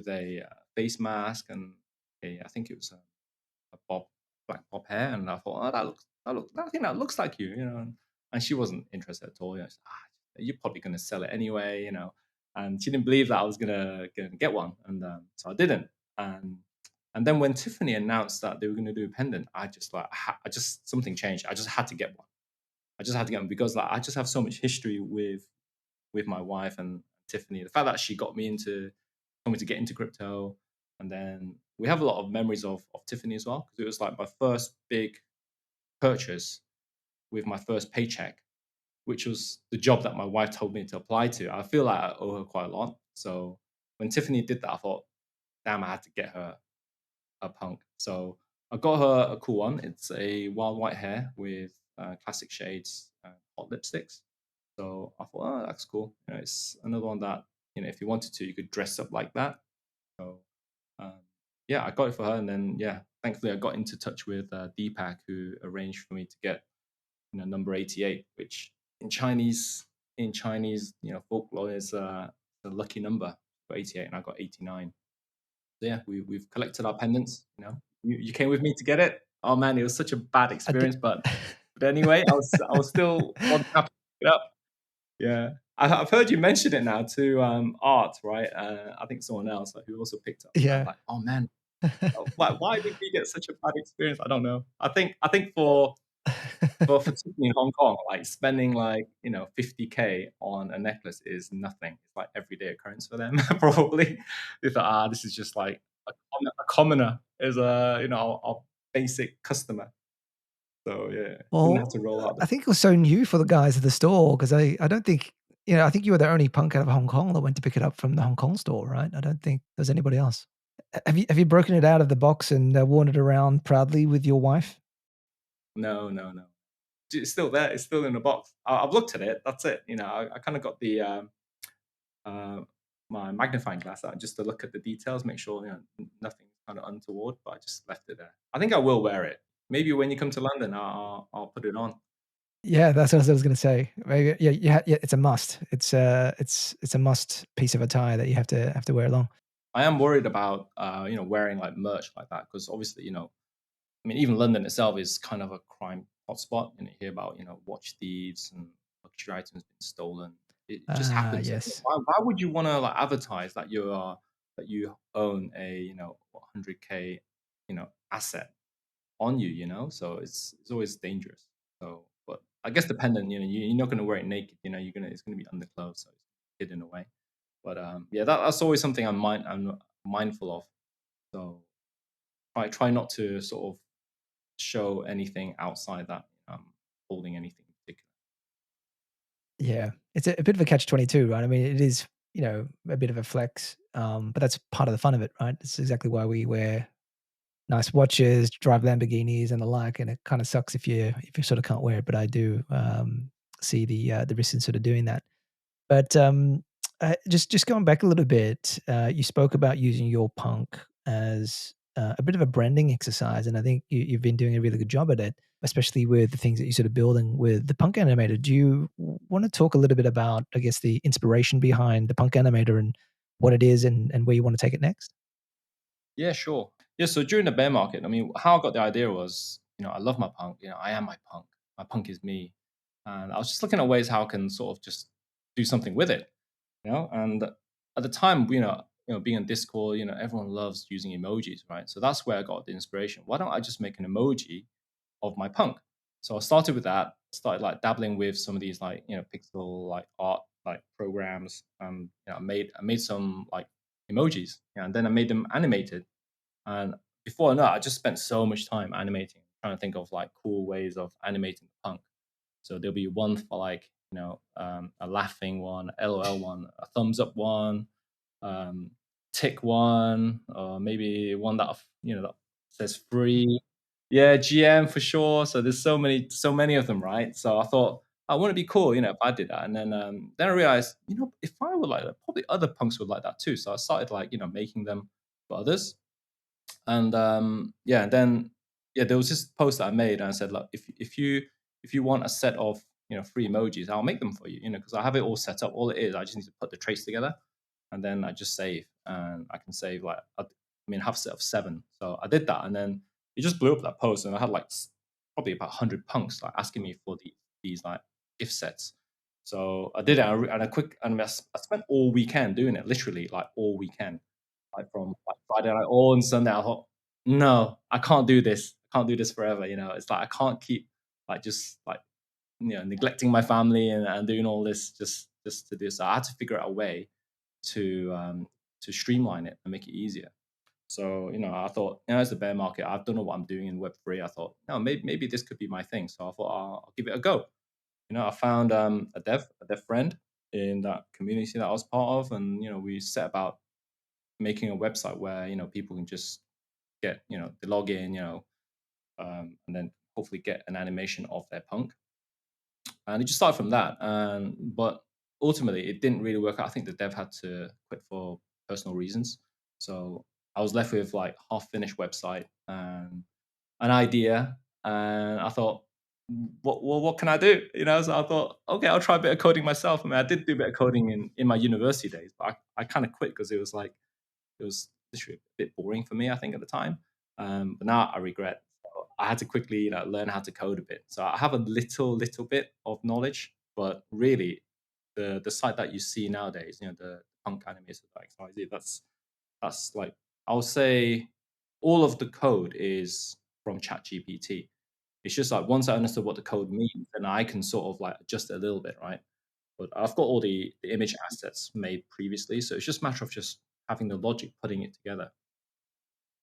a face mask and I think it was a black bob hair, and I thought, oh, I think that looks like you. And she wasn't interested at all. She's, you're probably going to sell it anyway. And she didn't believe that I was gonna get one, and so I didn't. And and then when Tiffany announced that they were going to do a pendant, I just like I just something changed. I just had to get one. I just had to get one because like I just have so much history with my wife and Tiffany. The fact that she got me into told me to get into crypto, and then we have a lot of memories of Tiffany as well because it was like my first big purchase with my first paycheck, which was the job that my wife told me to apply to. I feel like I owe her quite a lot. So when Tiffany did that, I thought, damn, I had to get her a punk. So I got her a cool one. It's a wild white hair with classic shades, hot lipsticks. So I thought, oh, that's cool. It's another one that if you wanted to, you could dress up like that. So um, yeah, I got it for her, and then yeah, thankfully I got into touch with DPAC, who arranged for me to get number 88, which in Chinese folklore is a lucky number. got 88 and I got 89. So yeah, we've collected our pendants. You came with me to get it. Oh man, it was such a bad I did. experience, but anyway, I was still more than happy to pick it up. Yeah, I've heard you mention it now to Art, right? I think someone else who also picked up. And I'm Yeah. like, oh man, why did we get such a bad experience? I don't know. I think for particularly in Hong Kong, like spending like 50K on a necklace is nothing. It's like everyday occurrence for them. Probably they thought, this is just like a commoner is a basic customer. So yeah, didn't have Well, to roll out the. I think it was so new for the guys at the store because I don't think, I think you were the only punk out of Hong Kong that went to pick it up from the Hong Kong store, right? I don't think there's anybody else. Have you broken it out of the box and worn it around proudly with your wife? No, no, no. It's still there. It's still in the box. I've looked at it. That's it. I kind of got the uh, my magnifying glass out just to look at the details, make sure nothing kind of untoward. But I just left it there. I think I will wear it. Maybe when you come to London, I'll put it on. Yeah, that's what I was going to say. Maybe, yeah, yeah, it's a must. It's a must piece of attire that you have to wear along. I am worried about wearing like merch like that because obviously I mean even London itself is kind of a crime hotspot, and you hear about watch thieves and luxury items being stolen. It just Ah, happens. So yes. why would you want to like advertise that you own a 100K asset on you? So it's always dangerous. So, but I guess dependent. You're not going to wear it naked. It's going to be underclothes, so it's hidden away. But yeah, that's always something I'm mindful of. So I try not to sort of show anything outside that holding anything particular. Yeah, it's a bit of a catch-22, right? I mean, it is, a bit of a flex, but that's part of the fun of it, right? It's exactly why we wear nice watches, drive Lamborghinis and the like, and it kinda sucks if you sort of can't wear it, but I do, see the risk in sort of doing that. But, just going back a little bit, you spoke about using your punk as, a bit of a branding exercise, and I think you've been doing a really good job at it, especially with the things that you're sort of building with the Punk Animator. Do you wanna talk a little bit about, I guess, the inspiration behind the Punk Animator and what it is and where you wanna take it next? Yeah, sure. Yeah, so during the bear market, I mean, how I got the idea was, I love my punk. I am my punk. My punk is me, and I was just looking at ways how I can sort of just do something with it. And at the time, being on Discord, everyone loves using emojis, right? So that's where I got the inspiration. Why don't I just make an emoji of my punk? So I started with that. Started like dabbling with some of these like pixel like art like programs. I made some like emojis, and then I made them animated. And before I know it, I just spent so much time animating, trying to think of like cool ways of animating the punk. So there'll be one for like, a laughing one, LOL one, a thumbs up one, um, tick one, or maybe one that says free. Yeah, GM for sure. So there's so many of them, right? So I thought I want to be cool, if I did that. And then I realized, if I would like that, probably other punks would like that too. So I started like, making them for others. And yeah, and then yeah, there was this post that I made, and I said, look, if you want a set of free emojis, I'll make them for you, because I have it all set up. All it is, I just need to put the trace together, and then I just save, and I can save like I have a set of 7, so I did that, and then it just blew up that post, and I had like probably about 100 punks like asking me for these like gift sets. So I did it, and I spent all weekend doing it, literally like all weekend like from like Friday night all on Sunday. I thought, no, I can't do this. I can't do this forever. It's like I can't keep like just like neglecting my family and doing all this just to do. So I had to figure out a way to streamline it and make it easier. So I thought, as the bear market, I don't know what I'm doing in Web3. I thought, no, maybe this could be my thing. So I thought I'll give it a go. I found a dev friend in that community that I was part of, and we set about making a website where people can just get the login, and then hopefully get an animation of their punk. And it just started from that. And but ultimately, it didn't really work out. I think the dev had to quit for personal reasons. So I was left with like half finished website and an idea, and I thought, what can I do? So I thought, okay, I'll try a bit of coding myself. I mean, I did do a bit of coding in my university days, but I kind of quit because it was literally a bit boring for me, I think, at the time. But now I regret. So I had to quickly, learn how to code a bit. So I have a little bit of knowledge, but really, the site that you see nowadays, the PunkAnimator.xyz, that's like, I'll say all of the code is from ChatGPT. It's just like once I understood what the code means, then I can sort of like adjust it a little bit, right? But I've got all the image assets made previously, so it's just a matter of just having the logic, putting it together.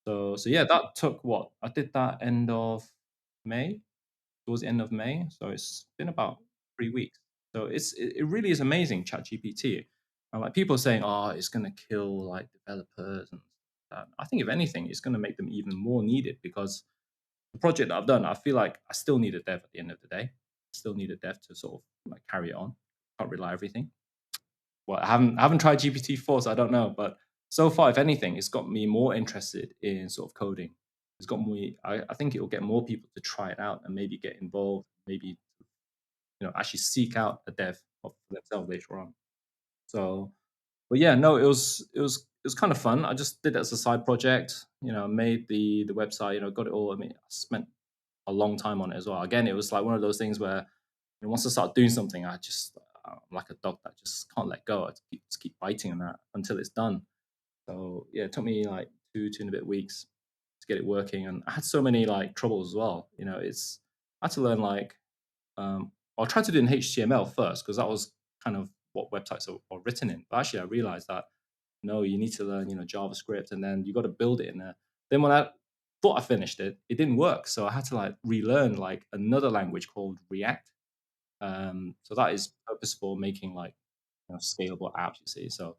So yeah, that took what? I did that end of May, towards the end of May, so it's been about 3 weeks. So it really is amazing, ChatGPT. And like people saying, "Oh, it's gonna kill like developers," and I think if anything, it's gonna make them even more needed because the project that I've done, I feel like I still need a dev at the end of the day. I still need a dev to sort of like carry it on. Can't rely on everything. Well, I haven't tried GPT-4, so I don't know. But so far, if anything, it's got me more interested in sort of coding. It's got me. I think it will get more people to try it out and maybe get involved. Maybe actually seek out a dev for themselves later on. So, but yeah, no, it was kind of fun. I just did it as a side project. Made the website. Got it all. I mean, I spent a long time on it as well. Again, it was like one of those things where once I start doing something, I'm like a dog that just can't let go. I just keep biting on that until it's done. So yeah, it took me like two and a bit weeks to get it working, and I had so many like troubles as well. I had to learn like I tried to do it in HTML first because that was kind of what websites are written in. But actually, I realized that no, you need to learn JavaScript, and then you got to build it in there. Then when I thought I finished it, it didn't work, so I had to like relearn like another language called React. So that is purpose for making like scalable apps, you see. So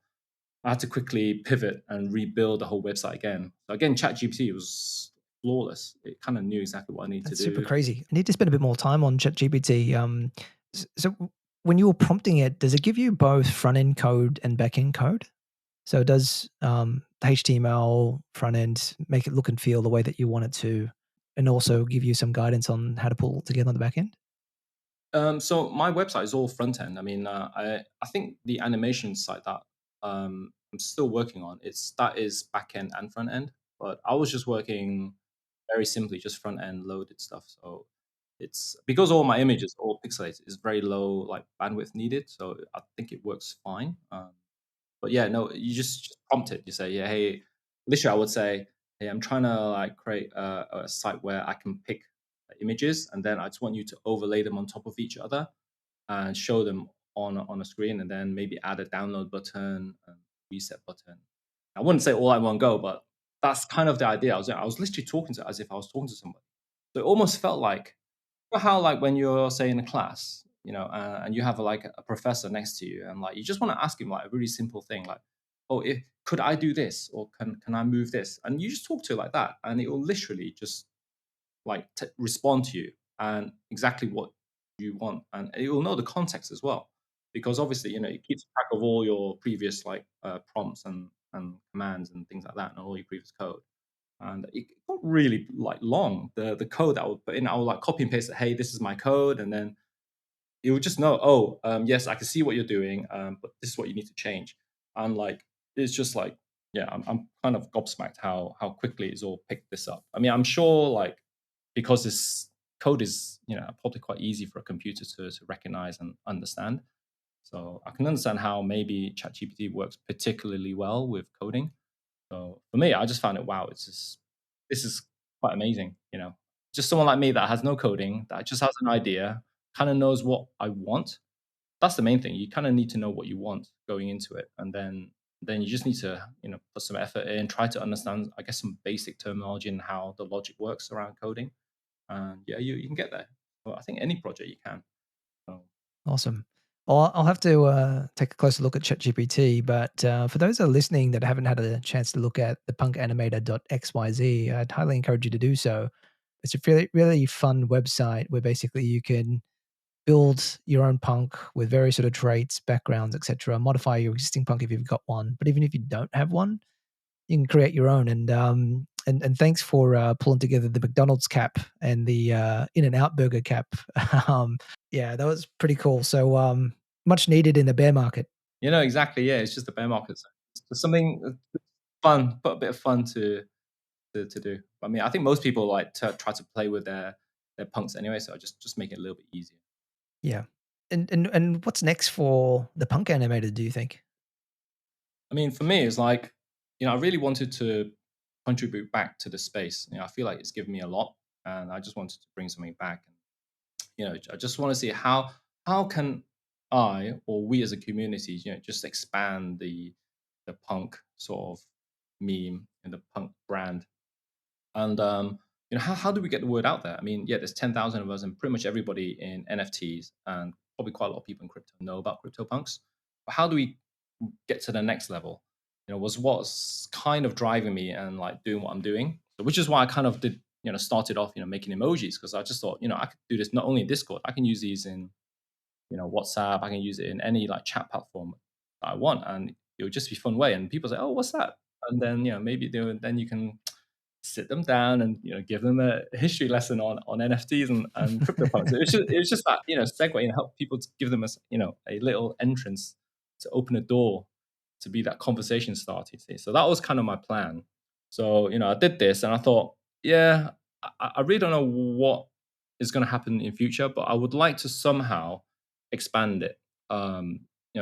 I had to quickly pivot and rebuild the whole website again. So again, ChatGPT was flawless. It kind of knew exactly what I needed That's to super do. crazy. I need to spend a bit more time on ChatGPT. So when you're prompting it, does it give you both front end code and back end code? So does the HTML front end make it look and feel the way that you want it to, and also give you some guidance on how to pull it together on the back end? So my website is all front end. I mean, I think the animation site that I'm still working on, that is back end and front end. But I was just working very simply, just front end loaded stuff. So it's because all my images are all pixelated, it's very low like bandwidth needed. So I think it works fine. But yeah, no, you just prompt it. You say, yeah, hey, literally, I would say, hey, I'm trying to like create a site where I can pick images, and then I just want you to overlay them on top of each other and show them on a screen, and then maybe add a download button and reset button. I wouldn't say all at one go, but that's kind of the idea. I was literally talking to it as if I was talking to somebody. So it almost felt like how like when you're say in a class, and you have like a professor next to you, and like you just want to ask him like a really simple thing, like, oh, if could I do this, or can I move this, and you just talk to it like that, and it will literally just like respond to you and exactly what you want, and it will know the context as well, because obviously it keeps track of all your previous like prompts and commands and things like that, and all your previous code. And it got really like long. The code that I would put in, I would like copy and paste it. Hey, this is my code, and then it would just know. Oh, yes, I can see what you're doing, but this is what you need to change. And like it's just like yeah, I'm kind of gobsmacked how quickly it's all picked this up. I mean, I'm sure like because this code is probably quite easy for a computer to recognize and understand. So I can understand how maybe ChatGPT works particularly well with coding. So for me, I just found it wow. This is quite amazing. Just someone like me that has no coding, that just has an idea, kind of knows what I want. That's the main thing. You kind of need to know what you want going into it, and then you just need to put some effort in, try to understand, I guess, some basic terminology and how the logic works around coding. And yeah, you can get there. Well, I think any project you can. So, Awesome. Well, I'll have to take a closer look at ChatGPT, but for those that are listening that haven't had a chance to look at the PunkAnimator.xyz, I'd highly encourage you to do so. It's a really, really fun website where basically you can build your own punk with various sort of traits, backgrounds, etc. Modify your existing punk if you've got one, but even if you don't have one, you can create your own. And and thanks for pulling together the McDonald's cap and the In-N-Out burger cap. um, yeah, that was pretty cool. So much needed in the bear market. Exactly. Yeah, it's just the bear market. So it's just something fun, put a bit of fun to do. I mean, I think most people like to try to play with their punks anyway, so I just make it a little bit easier. Yeah. And what's next for the Punk Animator, do you think? I mean, for me, it's like, I really wanted to contribute back to the space. I feel like it's given me a lot, and I just wanted to bring something back. And I just want to see how can I or we as a community, just expand the punk sort of meme and the punk brand. And how do we get the word out there? I mean, yeah, there's 10,000 of us, and pretty much everybody in NFTs and probably quite a lot of people in crypto know about CryptoPunks. But how do we get to the next level? Was what's kind of driving me and like doing what I'm doing. So, which is why I kind of did, started off, making emojis, because I just thought, I could do this not only in Discord, I can use these in, WhatsApp, I can use it in any like chat platform that I want, and it would just be a fun way. And people say, "Oh, what's that?" And then maybe then you can sit them down and give them a history lesson on NFTs and CryptoPunks. It was just that segue and help people to give them a little entrance to open a door to be that conversation starter. You see, so that was kind of my plan. So I did this and I thought, yeah, I really don't know what is going to happen in future, but I would like to somehow expand it.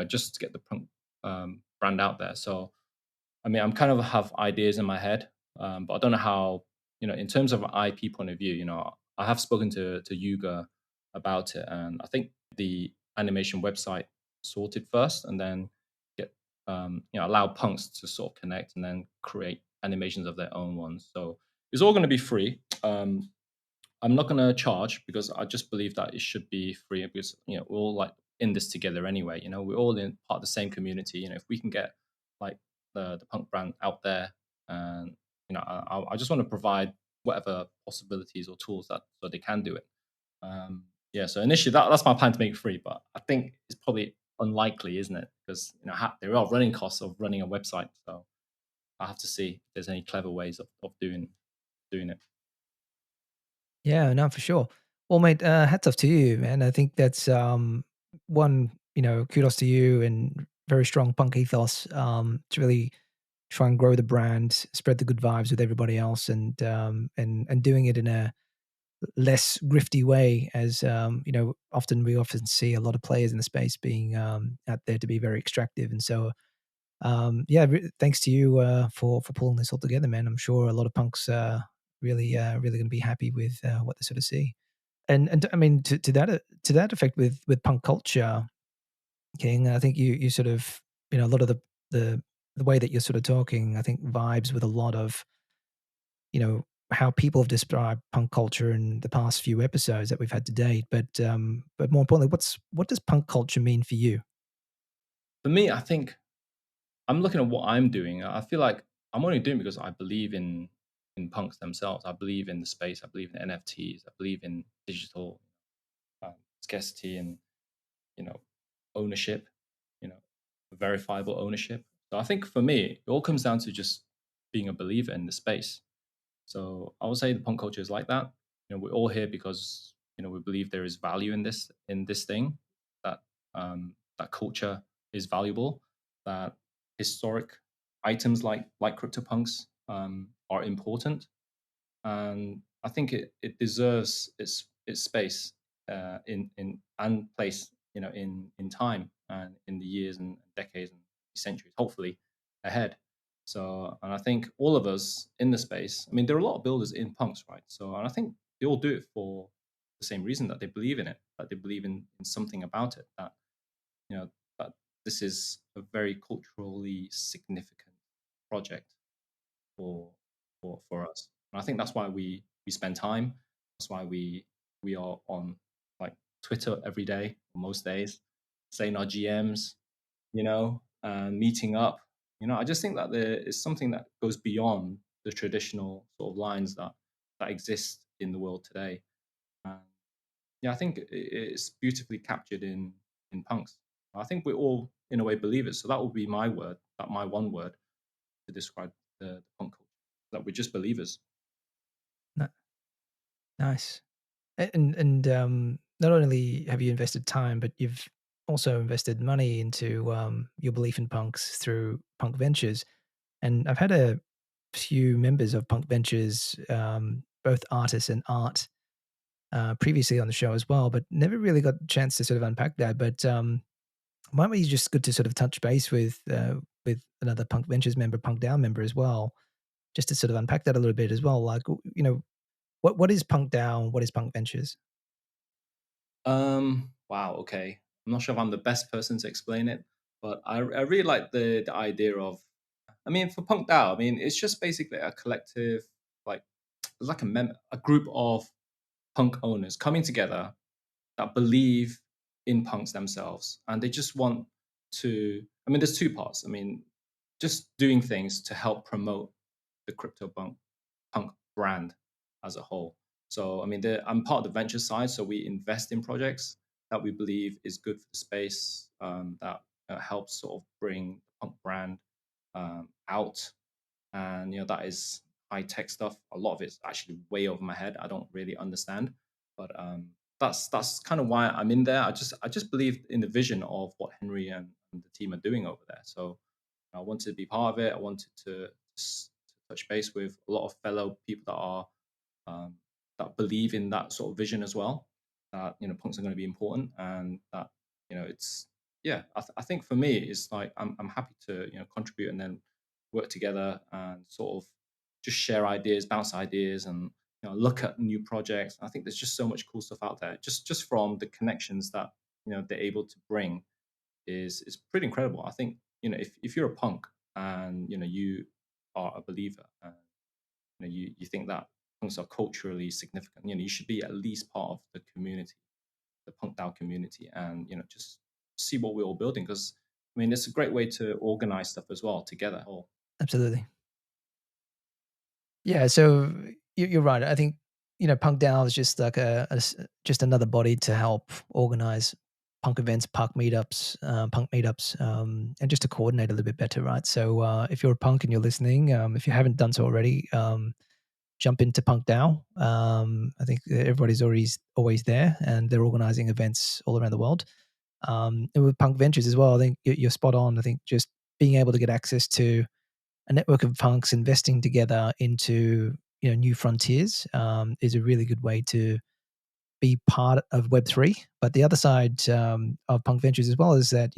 Just to get the punk brand out there. So I mean, I'm kind of have ideas in my head, but I don't know how, in terms of an IP point of view, I have spoken to Yuga about it, and I think the animation website sorted first, and then get, allow punks to sort of connect and then create animations of their own ones. So it's all going to be free. I'm not going to charge because I just believe that it should be free because we're all like in this together anyway. We're all in part of the same community. If we can get like the punk brand out there, and I just want to provide whatever possibilities or tools that so they can do it. Yeah, so initially that's my plan to make it free, but I think it's probably unlikely, isn't it? Because there are running costs of running a website, so I have to see if there's any clever ways of doing it. Yeah, no, for sure. Well, mate, hats off to you, man. I think that's one, kudos to you and very strong punk ethos to really try and grow the brand, spread the good vibes with everybody else, and doing it in a less grifty way. As we often see a lot of players in the space being out there to be very extractive, and so yeah, thanks to you for pulling this all together, man. I'm sure a lot of punks really going to be happy with what they sort of see. And I mean to that effect with punk culture, King. I think you sort of a lot of the the way that you're sort of talking, I think vibes with a lot of how people have described punk culture in the past few episodes that we've had to date. But more importantly, what does punk culture mean for you? For me, I think I'm looking at what I'm doing. I feel like I'm only doing it because I believe in punks themselves. I believe in the space. I believe in NFTs. I believe in digital scarcity and you know ownership. You know, verifiable ownership. So I think for me, it all comes down to just being a believer in the space. So I would say the punk culture is like that. We're all here because we believe there is value in this thing, that that culture is valuable, that historic items like CryptoPunks are important, and I think it deserves its space in and place, in time and in the years and decades and centuries, hopefully ahead. So, and I think all of us in the space, I mean, there are a lot of builders in punks, right? So, and I think they all do it for the same reason, that they believe in it, that they believe in something about it, that that this is a very culturally significant project for for us. And I think that's why we spend time. That's why we are on like Twitter every day, or most days, saying our GMs, and meeting up. I just think that there is something that goes beyond the traditional sort of lines that exist in the world today. And yeah, I think it's beautifully captured in punks. I think we all, in a way, believe it. So that would be my word, that my one word to describe the punk culture. that we're just believers. Ni- Nice. And not only have you invested time, but you've also invested money into your belief in punks through Punk Ventures. And I've had a few members of Punk Ventures, both artists and art, previously on the show as well, but never really got a chance to sort of unpack that. But might be just good to sort of touch base with another Punk Ventures member, Punk Down member as well, just to sort of unpack that a little bit as well. Like, what is Punk Down? What is Punk Ventures? Wow. Okay. I'm not sure if I'm the best person to explain it, but I really like the idea of. I mean, for Punk DAO, I mean, it's just basically a collective, like, it's like a group of punk owners coming together that believe in punks themselves, and they just want to. I mean, there's two parts. I mean, just doing things to help promote the punk brand as a whole. So, I mean, I'm part of the venture side, so we invest in projects that we believe is good for the space, that helps sort of bring the punk brand out. And that is high tech stuff. A lot of it's actually way over my head. I don't really understand, but that's kind of why I'm in there. I just believe in the vision of what Henry and the team are doing over there. So I wanted to be part of it. I wanted to touch base with a lot of fellow people um, that believe in that sort of vision as well. That punks are going to be important, and that it's yeah. I think for me, it's like I'm happy to contribute and then work together and sort of just share ideas, bounce ideas, and look at new projects. I think there's just so much cool stuff out there. Just from the connections that they're able to bring is pretty incredible. I think if you're a punk and you are a believer and you think that punks are culturally significant, you should be at least part of the community, the punk DAO community, and just see what we're all building. Because I mean, it's a great way to organize stuff as well together. All Absolutely. Yeah, so you're right. I think Punk Down is just like just another body to help organize punk events, punk meetups, and just to coordinate a little bit better, right? So if you're a punk and you're listening, if you haven't done so already, jump into Punk DAO. I think everybody's always there, and they're organizing events all around the world. And with Punk Ventures as well, I think you're spot on. I think just being able to get access to a network of punks investing together into new frontiers is a really good way to be part of Web3. But the other side of Punk Ventures as well is that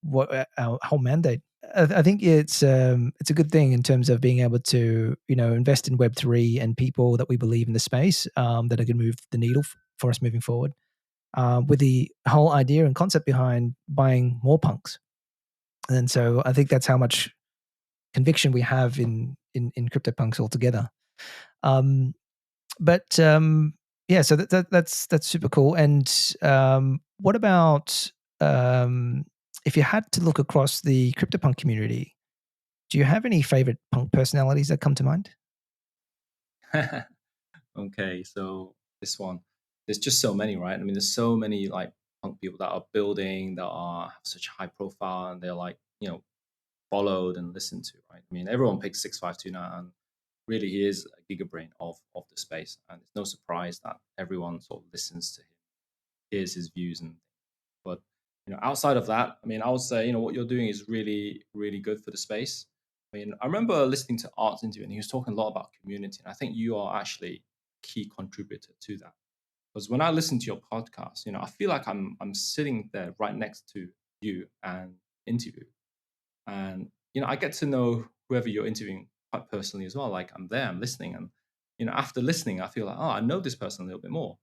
what our whole mandate. I think it's a good thing in terms of being able to invest in Web3 and people that we believe in the space that are going to move the needle for us moving forward. With the whole idea and concept behind buying more punks, and so I think that's how much conviction we have in CryptoPunks altogether. Um, but yeah, so that's super cool. And what about if you had to look across the CryptoPunk community? Do you have any favorite punk personalities that come to mind? okay, so this one, there's just so many, right? I mean, there's so many like punk people that are building that have such high profile, and they're like followed and listened to, right? I mean, everyone picks 6529, and really he is a gigabrain of the space, and it's no surprise that everyone sort of listens to him, hears his views, and but outside of that, I mean, I would say what you're doing is really really good for the space. I mean, I remember listening to Art's interview, and he was talking a lot about community, and I think you are actually a key contributor to that. Because when I listen to your podcast, I feel like I'm sitting there right next to you and interview, and I get to know whoever you're interviewing quite personally as well. Like I'm there, I'm listening, and after listening, I feel like, oh, I know this person a little bit more,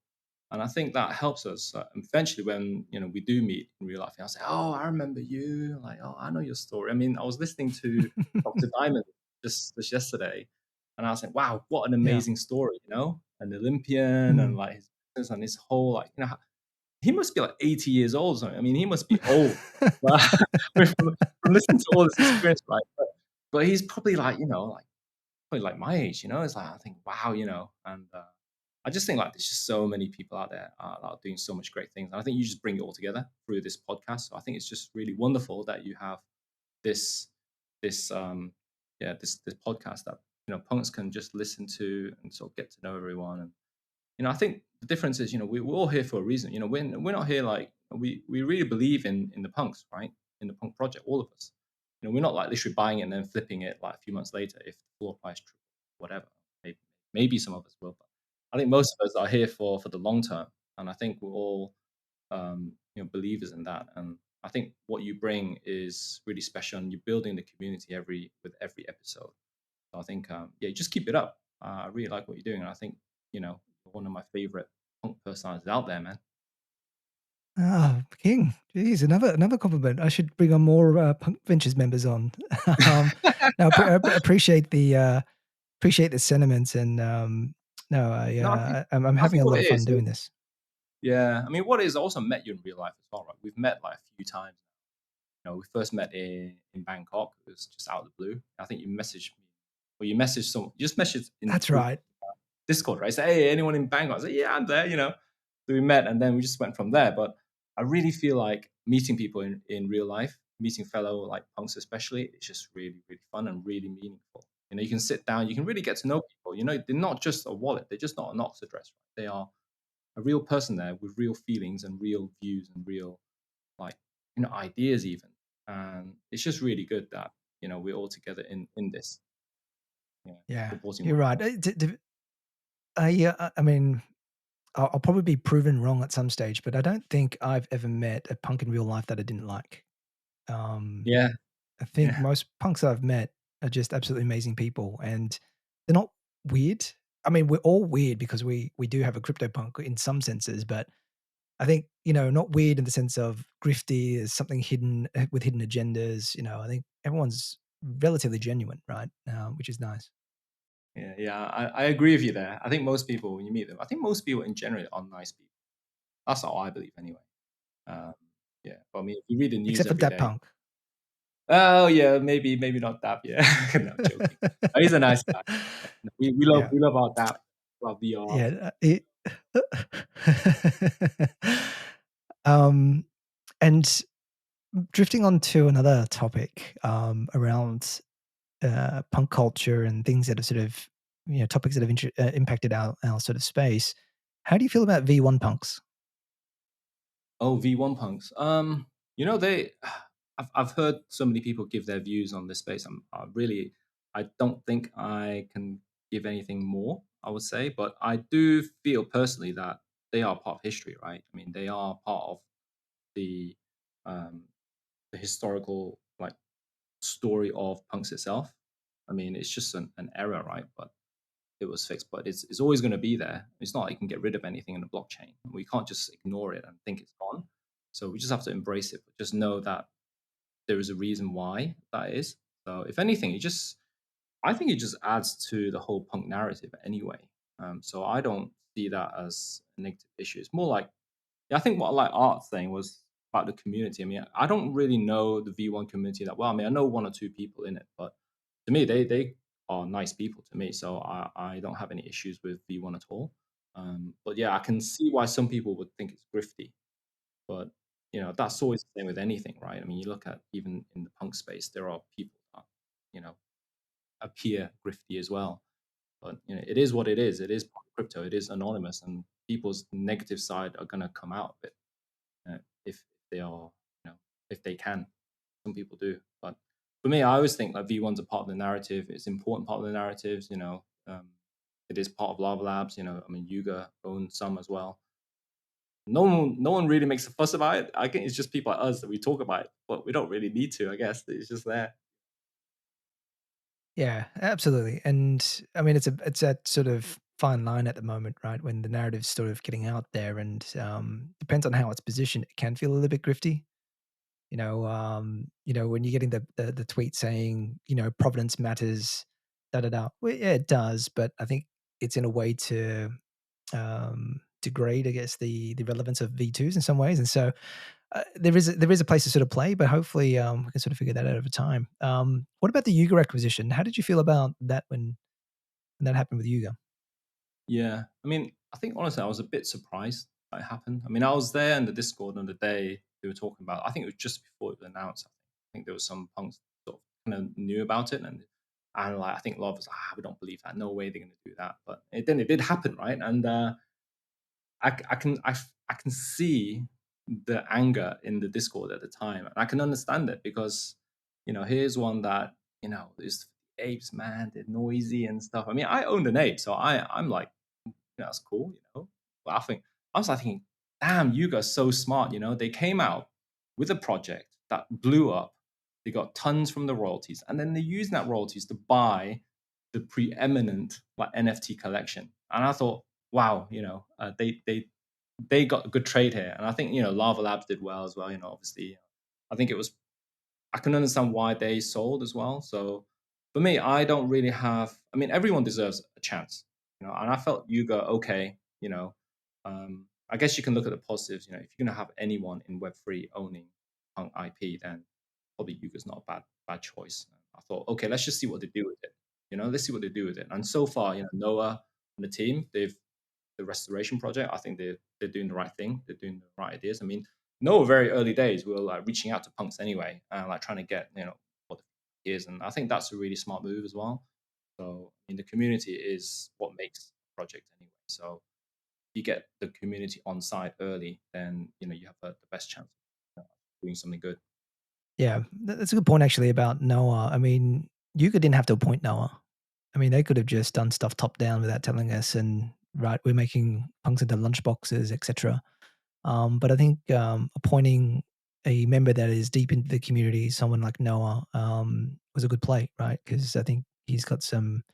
and I think that helps us eventually when we do meet in real life. I'll say, oh, I remember you, like, oh, I know your story. I mean, I was listening to Dr. Diamond just yesterday, and I was like, wow, what an Yeah. amazing story, an Olympian, and Mm. like his business and his whole, like, he must be like 80 years old or something. I mean, he must be old. But from listening to all this experience, right? But he's probably like, like probably like my age, It's like I think, wow, and I just think like there's just so many people out there that are doing so much great things. And I think you just bring it all together through this podcast. So I think it's just really wonderful that you have this this podcast that punks can just listen to and sort of get to know everyone. And I think the difference is, we're all here for a reason. We're not here like we really believe in the punks, right? In the punk project, all of us. We're not like literally buying it and then flipping it like a few months later if the floor price triples, whatever. Maybe some of us will, but I think most of us are here for the long term, and I think we're all believers in that. And I think what you bring is really special, and you're building the community with every episode. So I think, yeah, just keep it up. I really like what you're doing, and I think you're one of my favorite punk personalities out there, man. Oh, King. Jeez, another compliment. I should bring on more Punk Ventures members on. No, appreciate the sentiments, and no, No, I'm I having think a what lot it of fun is, doing this. yeah. I mean, what it is, I also met you in real life as well, right? We've met like a few times. We first met in Bangkok. It was just out of the blue. I think you messaged me, or you just messaged in the That's group right. Discord, right? Say, hey, anyone in Bangkok? I said, yeah, I'm there. So we met, and then we just went from there. But I really feel like meeting people in real life, meeting fellow like punks especially, it's just really, really fun and really meaningful. You can sit down, you can really get to know people. They're not just a wallet, they're just not an Ox address. Right? They are a real person there with real feelings and real views and real like ideas even. And it's just really good that we're all together in this, Yeah, supporting you're one right. another. I mean, I'll probably be proven wrong at some stage, but I don't think I've ever met a punk in real life that I didn't like. Um, Yeah, I think yeah, most punks I've met are just absolutely amazing people, and they're not weird. I mean, we're all weird because we do have a crypto punk in some senses, but I think not weird in the sense of grifty. There's something hidden with hidden agendas. I think everyone's relatively genuine, right? Which is nice. yeah. I agree with you there. I think most people when you meet them, I think most people in general are nice people. That's how I believe anyway. Um, yeah, but I mean, if you read the news Except for every that day, punk. oh yeah, maybe not that. Yeah, no joking. He's a nice guy. We love Yeah. we love our DAP, our VR. Yeah, um, and drifting on to another topic, around, punk culture and things that have sort of, topics that have impacted our sort of space. How do you feel about V1 punks? Oh, V1 punks. They. I've heard so many people give their views on this space. I don't think I can give anything more. I would say, but I do feel personally that they are part of history, right? I mean, they are part of the um, the historical like story of punks itself. I mean, it's just an error, right? But it was fixed. But it's always going to be there. It's not like you can get rid of anything in the blockchain. We can't just ignore it and think it's gone. So we just have to embrace it. But just know that there is a reason why that is. So if anything, I think it just adds to the whole punk narrative anyway. So I don't see that as a negative issue. It's more like, yeah, I think what I like Art saying was about the community. I mean, I don't really know the V1 community that well. I mean, I know one or two people in it, but to me, they are nice people to me. So I don't have any issues with V1 at all. But yeah, I can see why some people would think it's grifty. But that's always the same with anything, right? I mean, you look at even in the punk space, there are people that you know appear grifty as well. But it is what it is. It is part of crypto. It is anonymous, and people's negative side are going to come out of it if they are, if they can. Some people do, but for me, I always think like V1's a part of the narrative. It's an important part of the narratives. It is part of Lava Labs. I mean, Yuga owns some as well. No one really makes a fuss about it. I think it's just people like us that we talk about it, but we don't really need to. I guess it's just there. Yeah, absolutely. And I mean, it's that sort of fine line at the moment, right? When the narrative's sort of getting out there, and depends on how it's positioned, it can feel a little bit grifty. When you're getting the tweet saying, Providence matters, da da da. Well, yeah, it does, but I think it's in a way to degrade, I guess, the relevance of V2s in some ways. And so there is a place to sort of play, but hopefully we can sort of figure that out over time. What about the Yuga acquisition? How did you feel about that when that happened with Yuga? Yeah, I mean, I think honestly, I was a bit surprised that it happened. I mean, I was there in the Discord on the day they were talking about. I think it was just before it was announced. I think there was some punks sort of kind of knew about it, and And like I think a lot of us, we don't believe that. No way they're going to do that. But it did happen, right? And I can see the anger in the Discord at the time, and I can understand it because here's one that is apes, man, they're noisy and stuff. I mean, I owned an ape, so I'm like, that's cool, laughing. I was like thinking, damn, you guys so smart, They came out with a project that blew up. They got tons from the royalties, and then they used that royalties to buy the preeminent like NFT collection. And I thought, wow, they got a good trade here. And I think Lava Labs did well as well. Obviously, I think I can understand why they sold as well. So for me, I don't really have. I mean, everyone deserves a chance, And I felt Yuga okay. I guess you can look at the positives. If you're gonna have anyone in Web3 owning Punk IP, then probably Yuga's not a bad choice. I thought, okay, let's just see what they do with it. Let's see what they do with it. And so far, Noah and the team, the restoration project, I think they're doing the right thing. They're doing the right ideas. I mean, Noah, very early days, we were like reaching out to punks anyway, and like trying to get what the is. And I think that's a really smart move as well. So I mean, the community is what makes the project anyway. So if you get the community on side early, then you have the best chance of doing something good. Yeah, that's a good point actually about Noah. I mean, Yuga didn't have to appoint Noah. I mean, they could have just done stuff top down without telling us, and right, we're making punks into lunchboxes, etc. But I think appointing a member that is deep into the community, someone like Noah, was a good play, right? Because I think he's got some,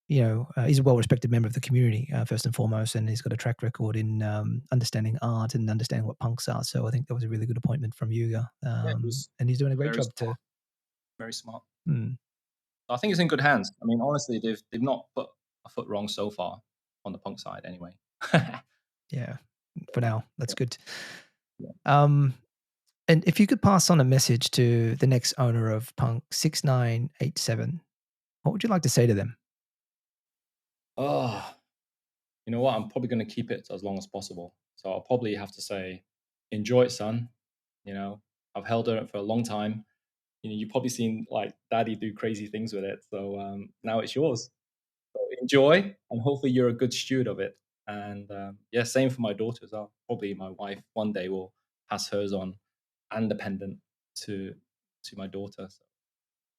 he's a well-respected member of the community, first and foremost, and he's got a track record in understanding art and understanding what punks are. So I think that was a really good appointment from Yuga, and he's doing a great job smart. Very smart. Mm. I think it's in good hands. I mean, honestly, they've not put a foot wrong so far on the punk side, anyway. Yeah, for now, that's good. Yeah. And if you could pass on a message to the next owner of Punk 6987, what would you like to say to them? Oh, you know what? I'm probably going to keep it as long as possible. So I'll probably have to say, enjoy it, son. I've held it for a long time. You've probably seen like Daddy do crazy things with it. So now it's yours. So enjoy, and hopefully you're a good steward of it. And yeah, same for my daughter as well. Probably my wife one day will pass hers on and the pendant to my daughter. So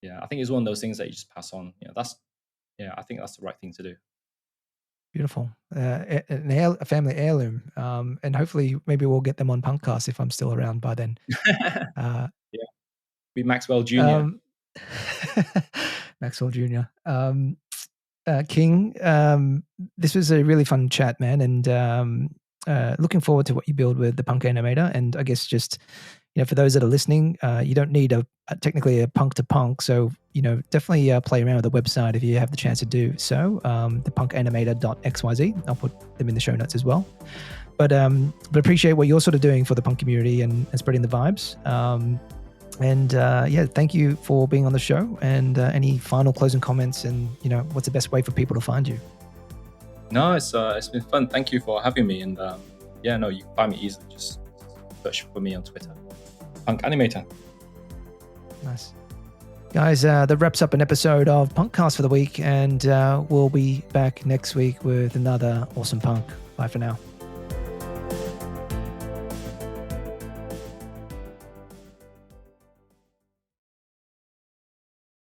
yeah, I think it's one of those things that you just pass on. I think that's the right thing to do. Beautiful. A family heirloom. And hopefully maybe we'll get them on PunkCast if I'm still around by then. Yeah. Be Maxwell Jr. Maxwell Jr. King, this was a really fun chat, man. And looking forward to what you build with the Punk Animator. And I guess just, for those that are listening, you don't need technically a punk to punk. So, definitely play around with the website if you have the chance to do so. ThePunkAnimator.xyz. I'll put them in the show notes as well. But appreciate what you're sort of doing for the punk community and spreading the vibes. And thank you for being on the show. And any final closing comments, and what's the best way for people to find you? No, it's been fun. Thank you for having me. And you can find me easily. Just search for me on Twitter, Punk Animator. Nice. Guys, that wraps up an episode of PunkCast for the week, and we'll be back next week with another awesome punk. Bye for now.